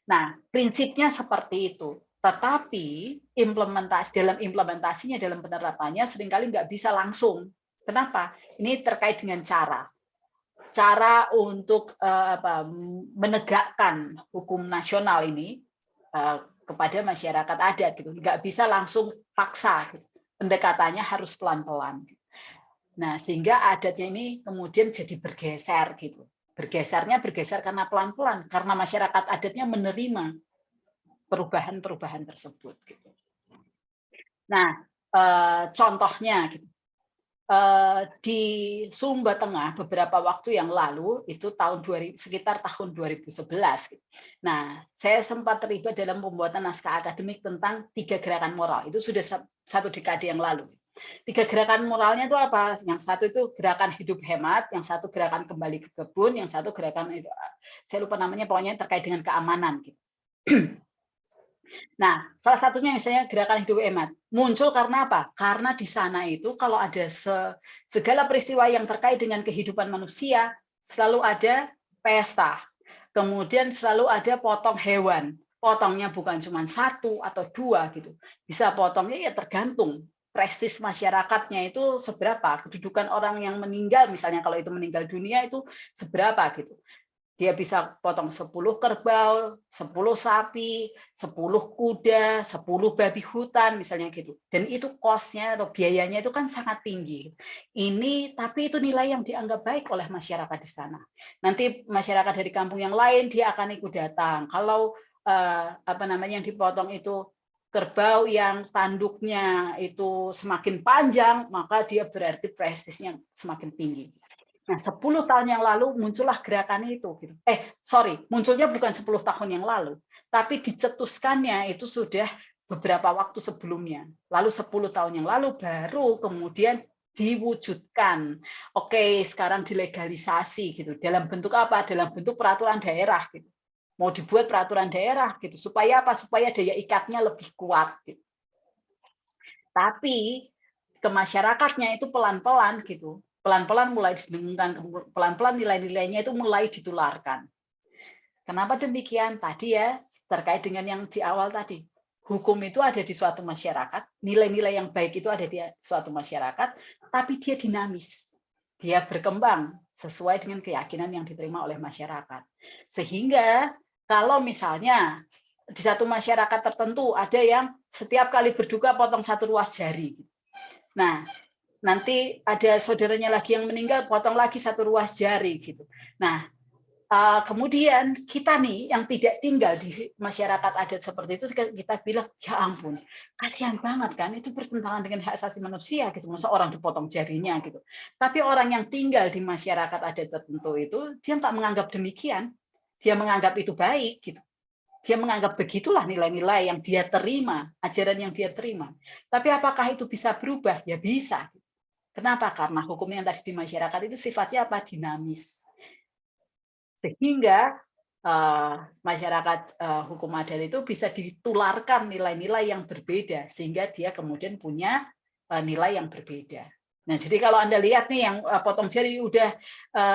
Nah, prinsipnya seperti itu. Tetapi dalam implementasinya, dalam penerapannya seringkali nggak bisa langsung. Kenapa? Ini terkait dengan cara untuk menegakkan hukum nasional ini kepada masyarakat adat gitu. Nggak bisa langsung paksa gitu. Pendekatannya harus pelan-pelan. Nah, sehingga adatnya ini kemudian jadi bergeser gitu. Bergeser karena pelan-pelan, karena masyarakat adatnya menerima perubahan-perubahan tersebut gitu. Nah, contohnya gitu. Di Sumba Tengah beberapa waktu yang lalu itu sekitar tahun 2011. Nah, saya sempat terlibat dalam pembuatan naskah akademik tentang 3 gerakan moral. Itu sudah 1 dekade yang lalu. 3 gerakan moralnya itu apa? Yang satu itu gerakan hidup hemat, yang satu gerakan kembali ke kebun, yang satu gerakan itu saya lupa namanya, pokoknya terkait dengan keamanan gitu. Nah, salah satunya misalnya gerakan hidup hemat. Muncul karena apa? Karena di sana itu kalau ada segala peristiwa yang terkait dengan kehidupan manusia, selalu ada pesta. Kemudian selalu ada potong hewan. Potongnya bukan cuma 1 atau 2 gitu. Bisa potongnya ya tergantung prestis masyarakatnya itu seberapa, kedudukan orang yang meninggal misalnya kalau itu meninggal dunia itu seberapa gitu. Dia bisa potong 10 kerbau, 10 sapi, 10 kuda, 10 babi hutan, misalnya gitu. Dan itu cost-nya atau biayanya itu kan sangat tinggi. Tapi itu nilai yang dianggap baik oleh masyarakat di sana. Nanti masyarakat dari kampung yang lain, dia akan ikut datang. Kalau yang dipotong itu kerbau yang tanduknya itu semakin panjang, maka dia berarti prestisnya semakin tinggi. Nah, 10 tahun yang lalu muncullah gerakan itu. Gitu. Munculnya bukan 10 tahun yang lalu, tapi dicetuskannya itu sudah beberapa waktu sebelumnya. Lalu 10 tahun yang lalu baru kemudian diwujudkan. Oke, sekarang dilegalisasi gitu. Dalam bentuk apa? Dalam bentuk peraturan daerah gitu. Mau dibuat peraturan daerah gitu. Supaya apa? Supaya daya ikatnya lebih kuat gitu. Tapi ke masyarakatnya itu pelan-pelan gitu. Pelan-pelan mulai didengungkan, pelan-pelan nilai-nilainya itu mulai ditularkan. Kenapa demikian? Tadi ya, terkait dengan yang di awal tadi. Hukum itu ada di suatu masyarakat, nilai-nilai yang baik itu ada di suatu masyarakat, tapi dia dinamis. Dia berkembang sesuai dengan keyakinan yang diterima oleh masyarakat. Sehingga kalau misalnya di satu masyarakat tertentu ada yang setiap kali berduka potong 1 ruas jari. Nah, nanti ada saudaranya lagi yang meninggal, potong lagi 1 ruas jari gitu. Nah, kemudian kita nih yang tidak tinggal di masyarakat adat seperti itu, kita bilang, ya ampun, kasihan banget kan, itu bertentangan dengan hak asasi manusia gitu, masa orang dipotong jarinya gitu. Tapi orang yang tinggal di masyarakat adat tertentu itu, dia nggak menganggap demikian, dia menganggap itu baik gitu. Dia menganggap begitulah nilai-nilai yang dia terima, ajaran yang dia terima. Tapi apakah itu bisa berubah? Ya bisa. Kenapa? Karena hukum yang tadi di masyarakat itu sifatnya apa? Dinamis. Sehingga masyarakat hukum adat itu bisa ditularkan nilai-nilai yang berbeda, sehingga dia kemudian punya nilai yang berbeda. Nah, jadi kalau Anda lihat nih yang potong jari udah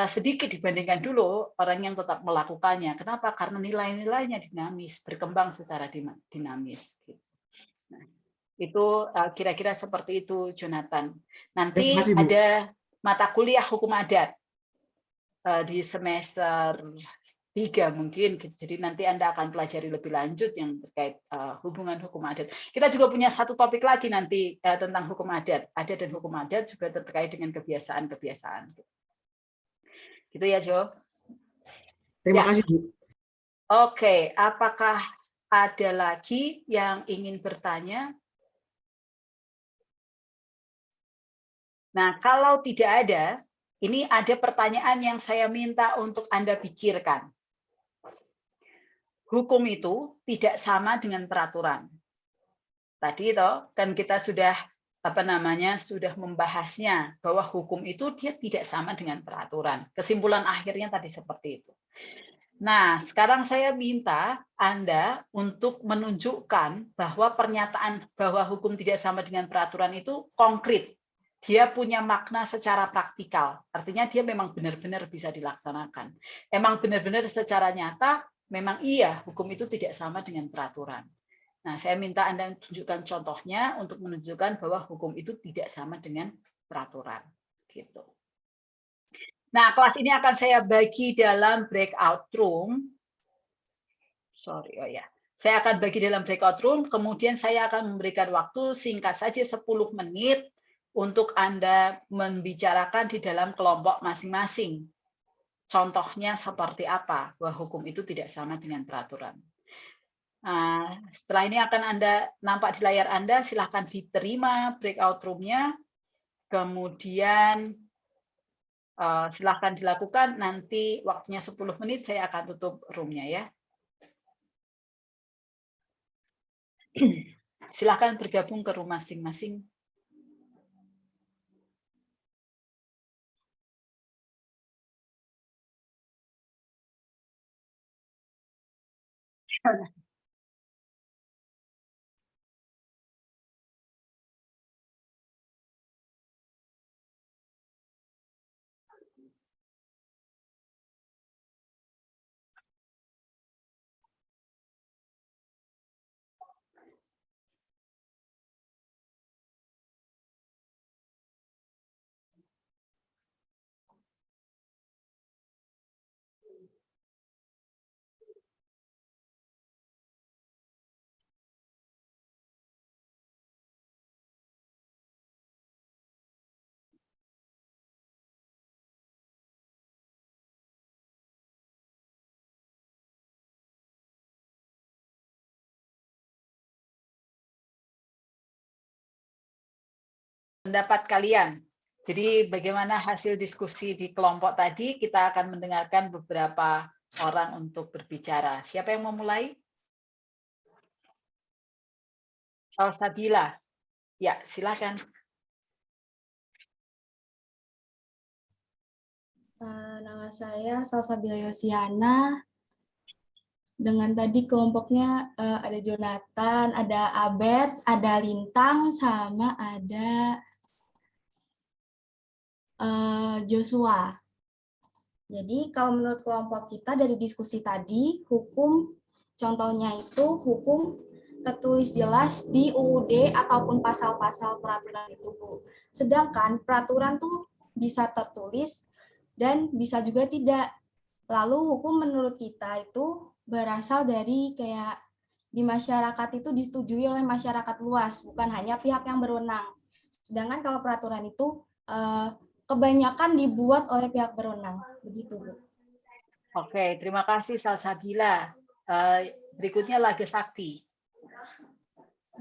sedikit dibandingkan dulu orang yang tetap melakukannya. Kenapa? Karena nilai-nilainya dinamis, berkembang secara dinamis. Nah, itu kira-kira seperti itu, Jonathan. Nanti Terima kasih, Bu. ada mata kuliah hukum adat di semester 3 mungkin. Jadi nanti Anda akan pelajari lebih lanjut yang terkait hubungan hukum adat. Kita juga punya satu topik lagi nanti tentang hukum adat. Adat dan hukum adat juga terkait dengan kebiasaan-kebiasaan. Gitu ya, Jo. Terima Ya. kasih, Bu. Oke, apakah ada lagi yang ingin bertanya? Nah, kalau tidak ada, ini ada pertanyaan yang saya minta untuk Anda pikirkan. Hukum itu tidak sama dengan peraturan. Tadi kan kita sudah sudah membahasnya bahwa hukum itu dia tidak sama dengan peraturan. Kesimpulan akhirnya tadi seperti itu. Nah, sekarang saya minta Anda untuk menunjukkan bahwa pernyataan bahwa hukum tidak sama dengan peraturan itu konkret. Dia punya makna secara praktikal. Artinya dia memang benar-benar bisa dilaksanakan. Memang benar-benar secara nyata, memang iya hukum itu tidak sama dengan peraturan. Nah, saya minta Anda tunjukkan contohnya untuk menunjukkan bahwa hukum itu tidak sama dengan peraturan. Gitu. Nah, kelas ini akan saya bagi dalam breakout room. Sorry, Saya akan bagi dalam breakout room, kemudian saya akan memberikan waktu singkat saja 10 menit untuk Anda membicarakan di dalam kelompok masing-masing. Contohnya seperti apa, bahwa hukum itu tidak sama dengan peraturan. Nah, setelah ini akan Anda nampak di layar Anda, silahkan diterima breakout room-nya, kemudian silahkan dilakukan, nanti waktunya 10 menit saya akan tutup room-nya ya. Silahkan bergabung ke room masing-masing. pendapat kalian. Jadi bagaimana hasil diskusi di kelompok tadi, kita akan mendengarkan beberapa orang untuk berbicara. Siapa yang mau mulai? Salsabila. Ya, silakan. Nama saya Salsabila Yosiana. Dengan tadi kelompoknya ada Jonathan, ada Abed, ada Lintang, sama ada Joshua. Jadi kalau menurut kelompok kita dari diskusi tadi, hukum contohnya itu hukum tertulis jelas di UUD ataupun pasal-pasal peraturan itu, Bu. Sedangkan peraturan tuh bisa tertulis dan bisa juga tidak. Lalu hukum menurut kita itu berasal dari kayak di masyarakat itu disetujui oleh masyarakat luas, bukan hanya pihak yang berwenang. Sedangkan kalau peraturan itu kebanyakan dibuat oleh pihak berwenang. Begitu, Bu. Oke, terima kasih Salsabila. Berikutnya Laga Sakti.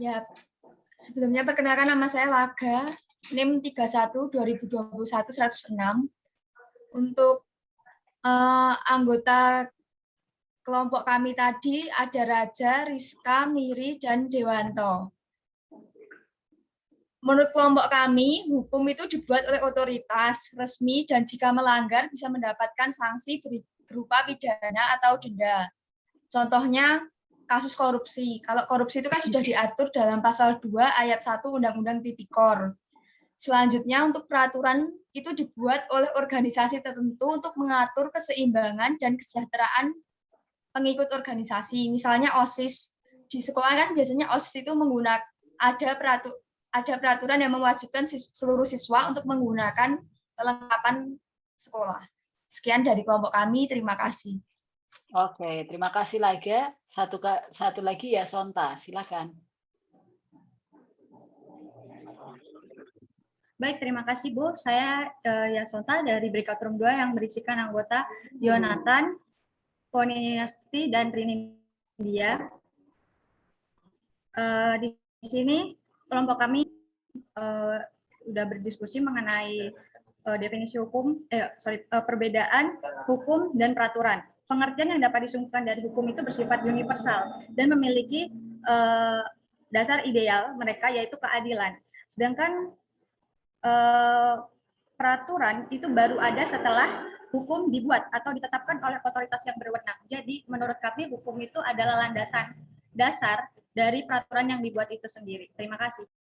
Ya, sebelumnya perkenalkan nama saya Laga, NIM 31-2021-106. Untuk anggota kelompok kami tadi ada Raja, Rizka, Miri, dan Dewanto. Menurut kelompok kami, hukum itu dibuat oleh otoritas resmi dan jika melanggar bisa mendapatkan sanksi berupa pidana atau denda. Contohnya kasus korupsi. Kalau korupsi itu kan sudah diatur dalam pasal 2 ayat 1 Undang-Undang Tipikor. Selanjutnya untuk peraturan itu dibuat oleh organisasi tertentu untuk mengatur keseimbangan dan kesejahteraan pengikut organisasi. Misalnya OSIS. Di sekolah kan biasanya OSIS itu menggunakan ada peraturan yang mewajibkan seluruh siswa untuk menggunakan perlengkapan sekolah. Sekian dari kelompok kami, terima kasih. Oke, terima kasih Laga. Satu lagi ya Sonta, silakan. Baik, terima kasih Bu. Saya Yasonta dari Breakout Room 2 yang berisikan anggota Jonathan, Poniasti, dan Rini India. Di sini kelompok kami sudah berdiskusi mengenai definisi hukum, perbedaan hukum dan peraturan. Pengertian yang dapat disimpulkan dari hukum itu bersifat universal dan memiliki dasar ideal mereka yaitu keadilan. Sedangkan peraturan itu baru ada setelah hukum dibuat atau ditetapkan oleh otoritas yang berwenang. Jadi menurut kami hukum itu adalah landasan dasar dari peraturan yang dibuat itu sendiri. Terima kasih.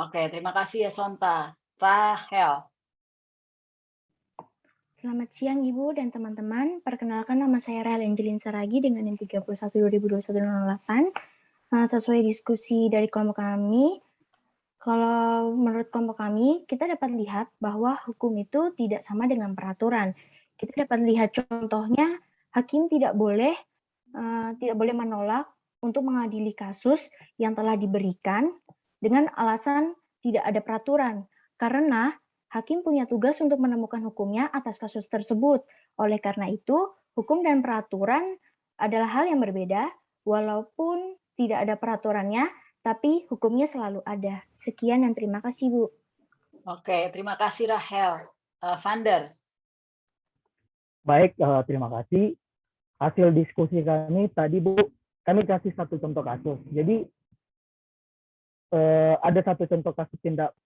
Oke, terima kasih ya Sonta. Rahel. Selamat siang Ibu dan teman-teman. Perkenalkan nama saya Rahel Angelin Saragi dengan NIM 31-2021-08. Sesuai diskusi dari kelompok kami, kalau menurut kelompok kami, kita dapat lihat bahwa hukum itu tidak sama dengan peraturan. Kita dapat lihat contohnya, hakim tidak boleh menolak untuk mengadili kasus yang telah diberikan dengan alasan tidak ada peraturan, karena hakim punya tugas untuk menemukan hukumnya atas kasus tersebut. Oleh karena itu, hukum dan peraturan adalah hal yang berbeda, walaupun tidak ada peraturannya, tapi hukumnya selalu ada. Sekian dan terima kasih, Bu. Oke, terima kasih Rahel. Vander. Baik, terima kasih. Hasil diskusi kami tadi, Bu, kami kasih satu contoh kasus. Jadi, ada satu contoh kasus tindak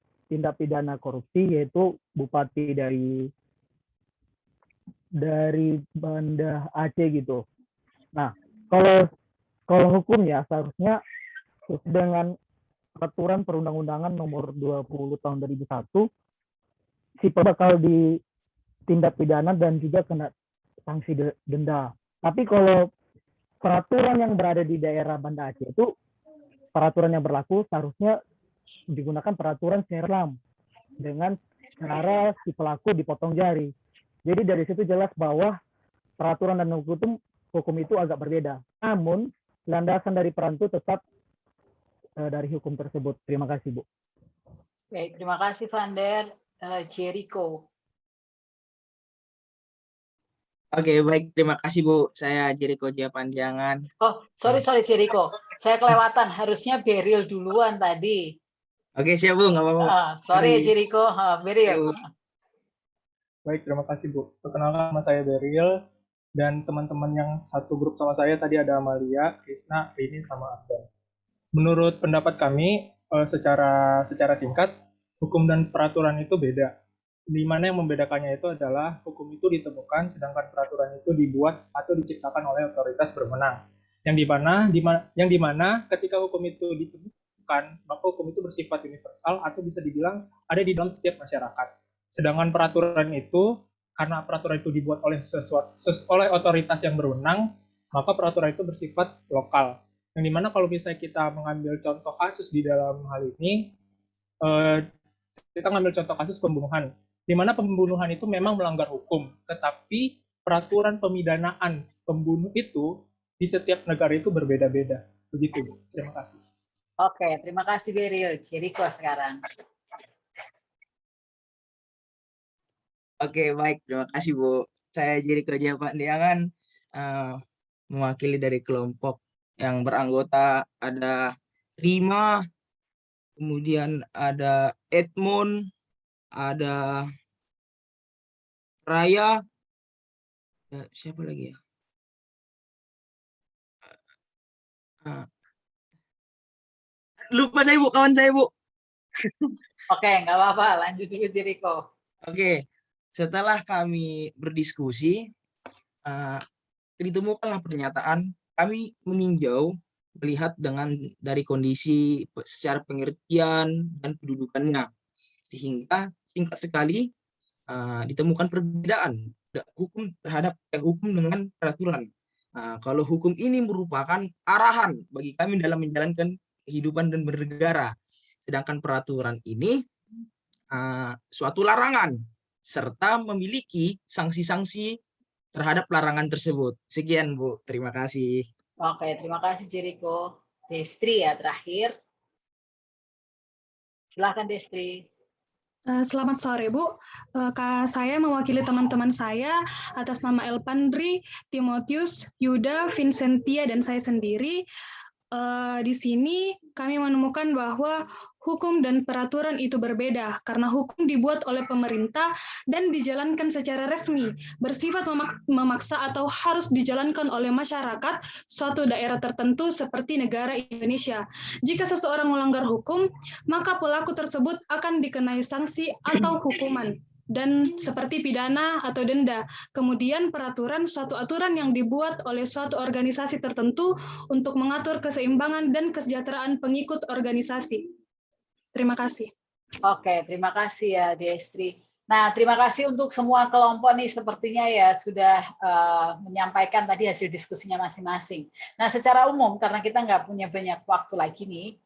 pidana korupsi, yaitu bupati dari Banda Aceh gitu. Nah, kalau hukumnya seharusnya dengan peraturan perundang-undangan nomor 20 tahun 2001, si bakal ditindak pidana dan juga kena sanksi denda. Tapi kalau peraturan yang berada di daerah Banda Aceh itu, peraturan yang berlaku seharusnya digunakan peraturan Serlam dengan cara si pelaku dipotong jari. Jadi dari situ jelas bahwa peraturan dan hukum itu agak berbeda. Namun landasan dari peran itu tetap dari hukum tersebut. Terima kasih, Bu. Baik, terima kasih Vander. Jericho. Oke, baik. Terima kasih, Bu. Saya Jericho Jaya Panjangan. Oh, sorry Jericho. Saya kelewatan. Harusnya Beril duluan tadi. Oke, siap Bu, nggak apa-apa. Sorry Mari. Jericho, Beril. Baik, terima kasih Bu. Perkenalkan, nama saya Beril, dan teman-teman yang satu grup sama saya tadi ada Amalia, Krisna, Rini, sama Ardan. Menurut pendapat kami, secara singkat, hukum dan peraturan itu beda. Di mana yang membedakannya itu adalah hukum itu ditemukan, sedangkan peraturan itu dibuat atau diciptakan oleh otoritas berwenang. Yang di mana ketika hukum itu ditemukan, maka hukum itu bersifat universal atau bisa dibilang ada di dalam setiap masyarakat. Sedangkan peraturan itu, karena peraturan itu dibuat oleh otoritas yang berwenang, maka peraturan itu bersifat lokal. Yang dimana kalau misalnya kita mengambil contoh kasus di dalam hal ini, kita mengambil contoh kasus pembunuhan, di mana pembunuhan itu memang melanggar hukum, tetapi peraturan pemidanaan pembunuh itu di setiap negara itu berbeda-beda. Begitu, Bu. Terima kasih. Oke, terima kasih Beril. Jericho sekarang. Oke, baik. Terima kasih, Bu. Saya Jericho Japandiangan, mewakili dari kelompok yang beranggota ada Rima, kemudian ada Edmund, ada Raya, siapa lagi ya? Lupa saya Bu, kawan saya Bu. Oke, nggak apa-apa. Lanjut dulu Jericho. Oke, setelah kami berdiskusi, ditemukanlah pernyataan, kami meninjau, melihat dari kondisi secara pengertian dan kedudukannya, sehingga singkat sekali ditemukan perbedaan hukum terhadap hukum dengan peraturan. Kalau hukum ini merupakan arahan bagi kami dalam menjalankan kehidupan dan bernegara, sedangkan peraturan ini suatu larangan serta memiliki sanksi-sanksi terhadap larangan tersebut. Sekian Bu, terima kasih. Oke, terima kasih Jericho. Destri ya terakhir. Silakan Destri. Selamat sore Bu, saya mewakili teman-teman saya atas nama Elpandri, Timotius, Yuda, Vincentia, dan saya sendiri. Di sini kami menemukan bahwa hukum dan peraturan itu berbeda karena hukum dibuat oleh pemerintah dan dijalankan secara resmi, bersifat memaksa atau harus dijalankan oleh masyarakat suatu daerah tertentu seperti negara Indonesia. Jika seseorang melanggar hukum, maka pelaku tersebut akan dikenai sanksi atau hukuman, dan seperti pidana atau denda. Kemudian peraturan, suatu aturan yang dibuat oleh suatu organisasi tertentu untuk mengatur keseimbangan dan kesejahteraan pengikut organisasi. Terima kasih. Oke, terima kasih ya Destri. Nah, terima kasih untuk semua kelompok nih, sepertinya ya sudah menyampaikan tadi hasil diskusinya masing-masing. Nah, secara umum karena kita nggak punya banyak waktu lagi nih,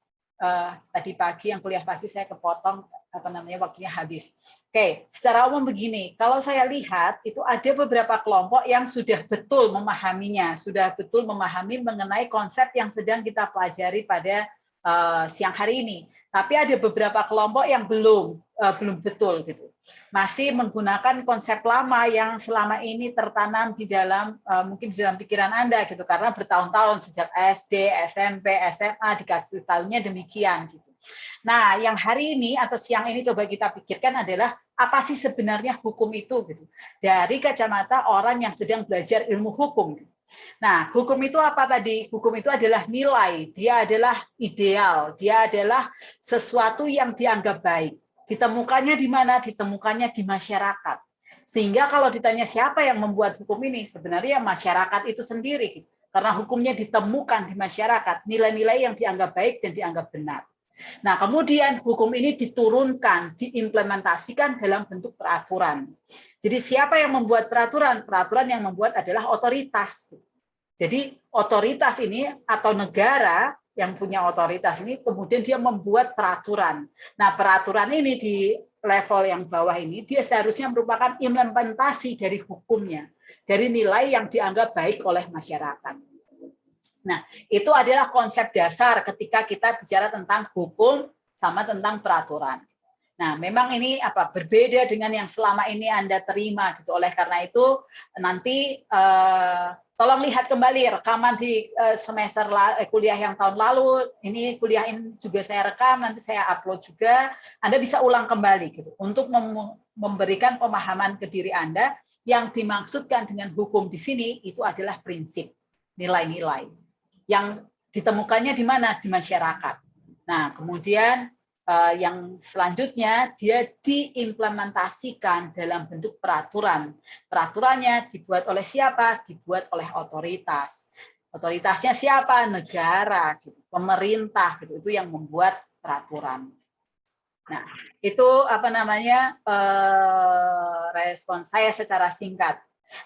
tadi pagi yang kuliah pagi saya kepotong waktunya habis. Oke, secara umum begini, kalau saya lihat itu ada beberapa kelompok yang sudah betul memahaminya, sudah betul memahami mengenai konsep yang sedang kita pelajari pada siang hari ini. Tapi ada beberapa kelompok yang belum betul gitu. Masih menggunakan konsep lama yang selama ini tertanam di dalam mungkin di dalam pikiran Anda gitu, karena bertahun-tahun sejak SD, SMP, SMA dikasih tahunya demikian gitu. Nah, yang hari ini atau siang ini coba kita pikirkan adalah apa sih sebenarnya hukum itu gitu. Dari kacamata orang yang sedang belajar ilmu hukum gitu. Nah, hukum itu apa tadi? Hukum itu adalah nilai, dia adalah ideal, dia adalah sesuatu yang dianggap baik. Ditemukannya di mana? Ditemukannya di masyarakat. Sehingga kalau ditanya siapa yang membuat hukum ini, sebenarnya masyarakat itu sendiri gitu. Karena hukumnya ditemukan di masyarakat, nilai-nilai yang dianggap baik dan dianggap benar. Nah, kemudian hukum ini diturunkan, diimplementasikan dalam bentuk peraturan. Jadi siapa yang membuat peraturan? Peraturan yang membuat adalah otoritas. Jadi otoritas ini atau negara yang punya otoritas ini kemudian dia membuat peraturan. Nah, peraturan ini di level yang bawah ini dia seharusnya merupakan implementasi dari hukumnya, dari nilai yang dianggap baik oleh masyarakat. Nah, itu adalah konsep dasar ketika kita bicara tentang hukum sama tentang peraturan. Nah, memang ini berbeda dengan yang selama ini Anda terima gitu. Oleh karena itu nanti tolong lihat kembali rekaman di semester kuliah yang tahun lalu. Ini kuliah ini juga saya rekam, nanti saya upload juga. Anda bisa ulang kembali gitu untuk memberikan pemahaman ke diri Anda. Yang dimaksudkan dengan hukum di sini itu adalah prinsip, nilai-nilai yang ditemukannya di mana? Di masyarakat. Nah, kemudian yang selanjutnya dia diimplementasikan dalam bentuk peraturan. Peraturannya dibuat oleh siapa? Dibuat oleh otoritas. Otoritasnya siapa? Negara, gitu. Pemerintah, gitu. Itu yang membuat peraturan. Nah, itu apa namanya respon saya secara singkat.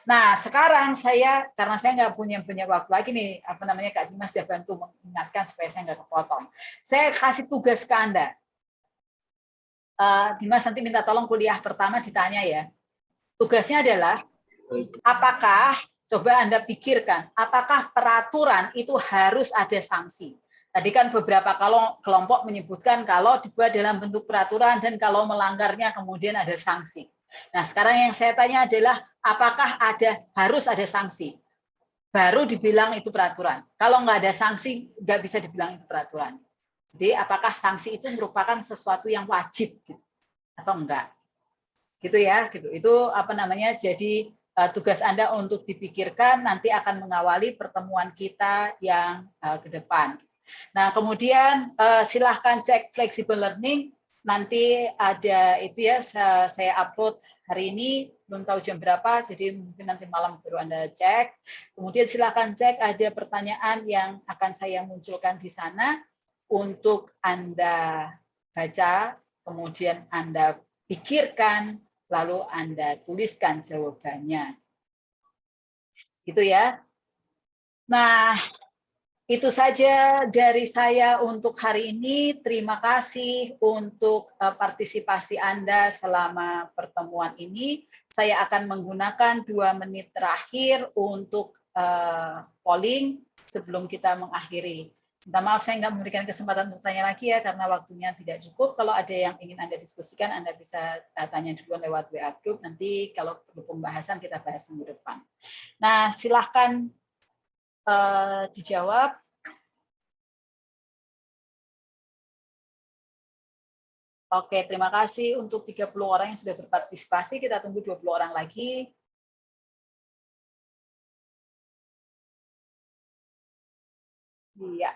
Nah, sekarang saya karena saya nggak punya waktu lagi nih, apa namanya Kak Dimas sudah bantu mengingatkan supaya saya nggak kepotong. Saya kasih tugas ke Anda. Dimas nanti minta tolong kuliah pertama ditanya ya. Tugasnya adalah apakah coba Anda pikirkan, apakah peraturan itu harus ada sanksi? Tadi kan beberapa kelompok menyebutkan kalau dibuat dalam bentuk peraturan dan kalau melanggarnya kemudian ada sanksi. Nah, sekarang yang saya tanya adalah apakah harus ada sanksi? Baru dibilang itu peraturan. Kalau nggak ada sanksi, nggak bisa dibilang itu peraturan. Jadi apakah sanksi itu merupakan sesuatu yang wajib gitu, atau enggak? Gitu ya, gitu. Itu apa namanya? Jadi tugas Anda untuk dipikirkan nanti akan mengawali pertemuan kita yang ke depan. Nah, kemudian silahkan cek flexible learning. Nanti ada itu ya, saya upload hari ini, belum tahu jam berapa, jadi mungkin nanti malam baru Anda cek. Kemudian silahkan cek ada pertanyaan yang akan saya munculkan di sana untuk Anda baca, kemudian Anda pikirkan, lalu Anda tuliskan jawabannya. Gitu ya. Nah, itu saja dari saya untuk hari ini. Terima kasih untuk partisipasi Anda selama pertemuan ini. Saya akan menggunakan 2 menit terakhir untuk polling sebelum kita mengakhiri. Minta maaf saya nggak memberikan kesempatan untuk tanya lagi ya, karena waktunya tidak cukup. Kalau ada yang ingin Anda diskusikan, Anda bisa tanya duluan lewat WA Group. Nanti kalau perlu pembahasan, kita bahas minggu depan. Nah, silahkan dijawab. Oke, terima kasih untuk 30 orang yang sudah berpartisipasi. Kita tunggu 20 orang lagi. Iya.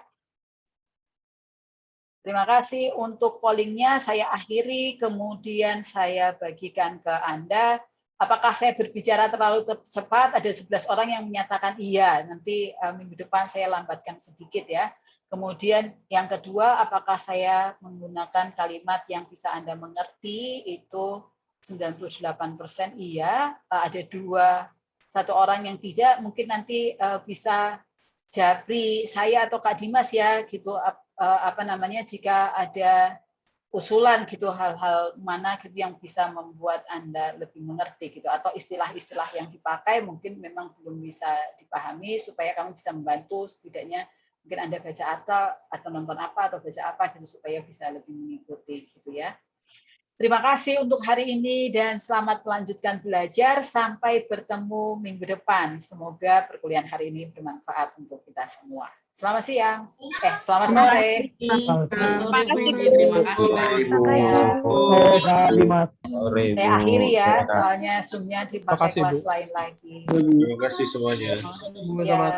Terima kasih untuk pollingnya. Saya akhiri, kemudian saya bagikan ke Anda. Apakah saya berbicara terlalu cepat? Ada 11 orang yang menyatakan iya. Nanti minggu depan saya lambatkan sedikit ya. Kemudian yang kedua, apakah saya menggunakan kalimat yang bisa Anda mengerti? Itu 98% iya. Ada 1 orang yang tidak. Mungkin nanti bisa japri saya atau Kak Dimas ya, gitu. Apa namanya? Jika ada usulan gitu, hal-hal mana gitu yang bisa membuat Anda lebih mengerti gitu, atau istilah-istilah yang dipakai mungkin memang belum bisa dipahami, supaya kamu bisa membantu setidaknya mungkin Anda baca atau nonton apa atau baca apa gitu supaya bisa lebih mengikuti gitu ya. Terima kasih untuk hari ini dan selamat melanjutkan belajar. Sampai bertemu minggu depan. Semoga perkuliahan hari ini bermanfaat untuk kita semua. Selamat siang. Selamat sore. Selamat sore, Bu. Terima kasih banyak. Saya akhiri ya, soalnya Zoom-nya dipakai kelas lain lagi. Terima kasih semuanya. Ya.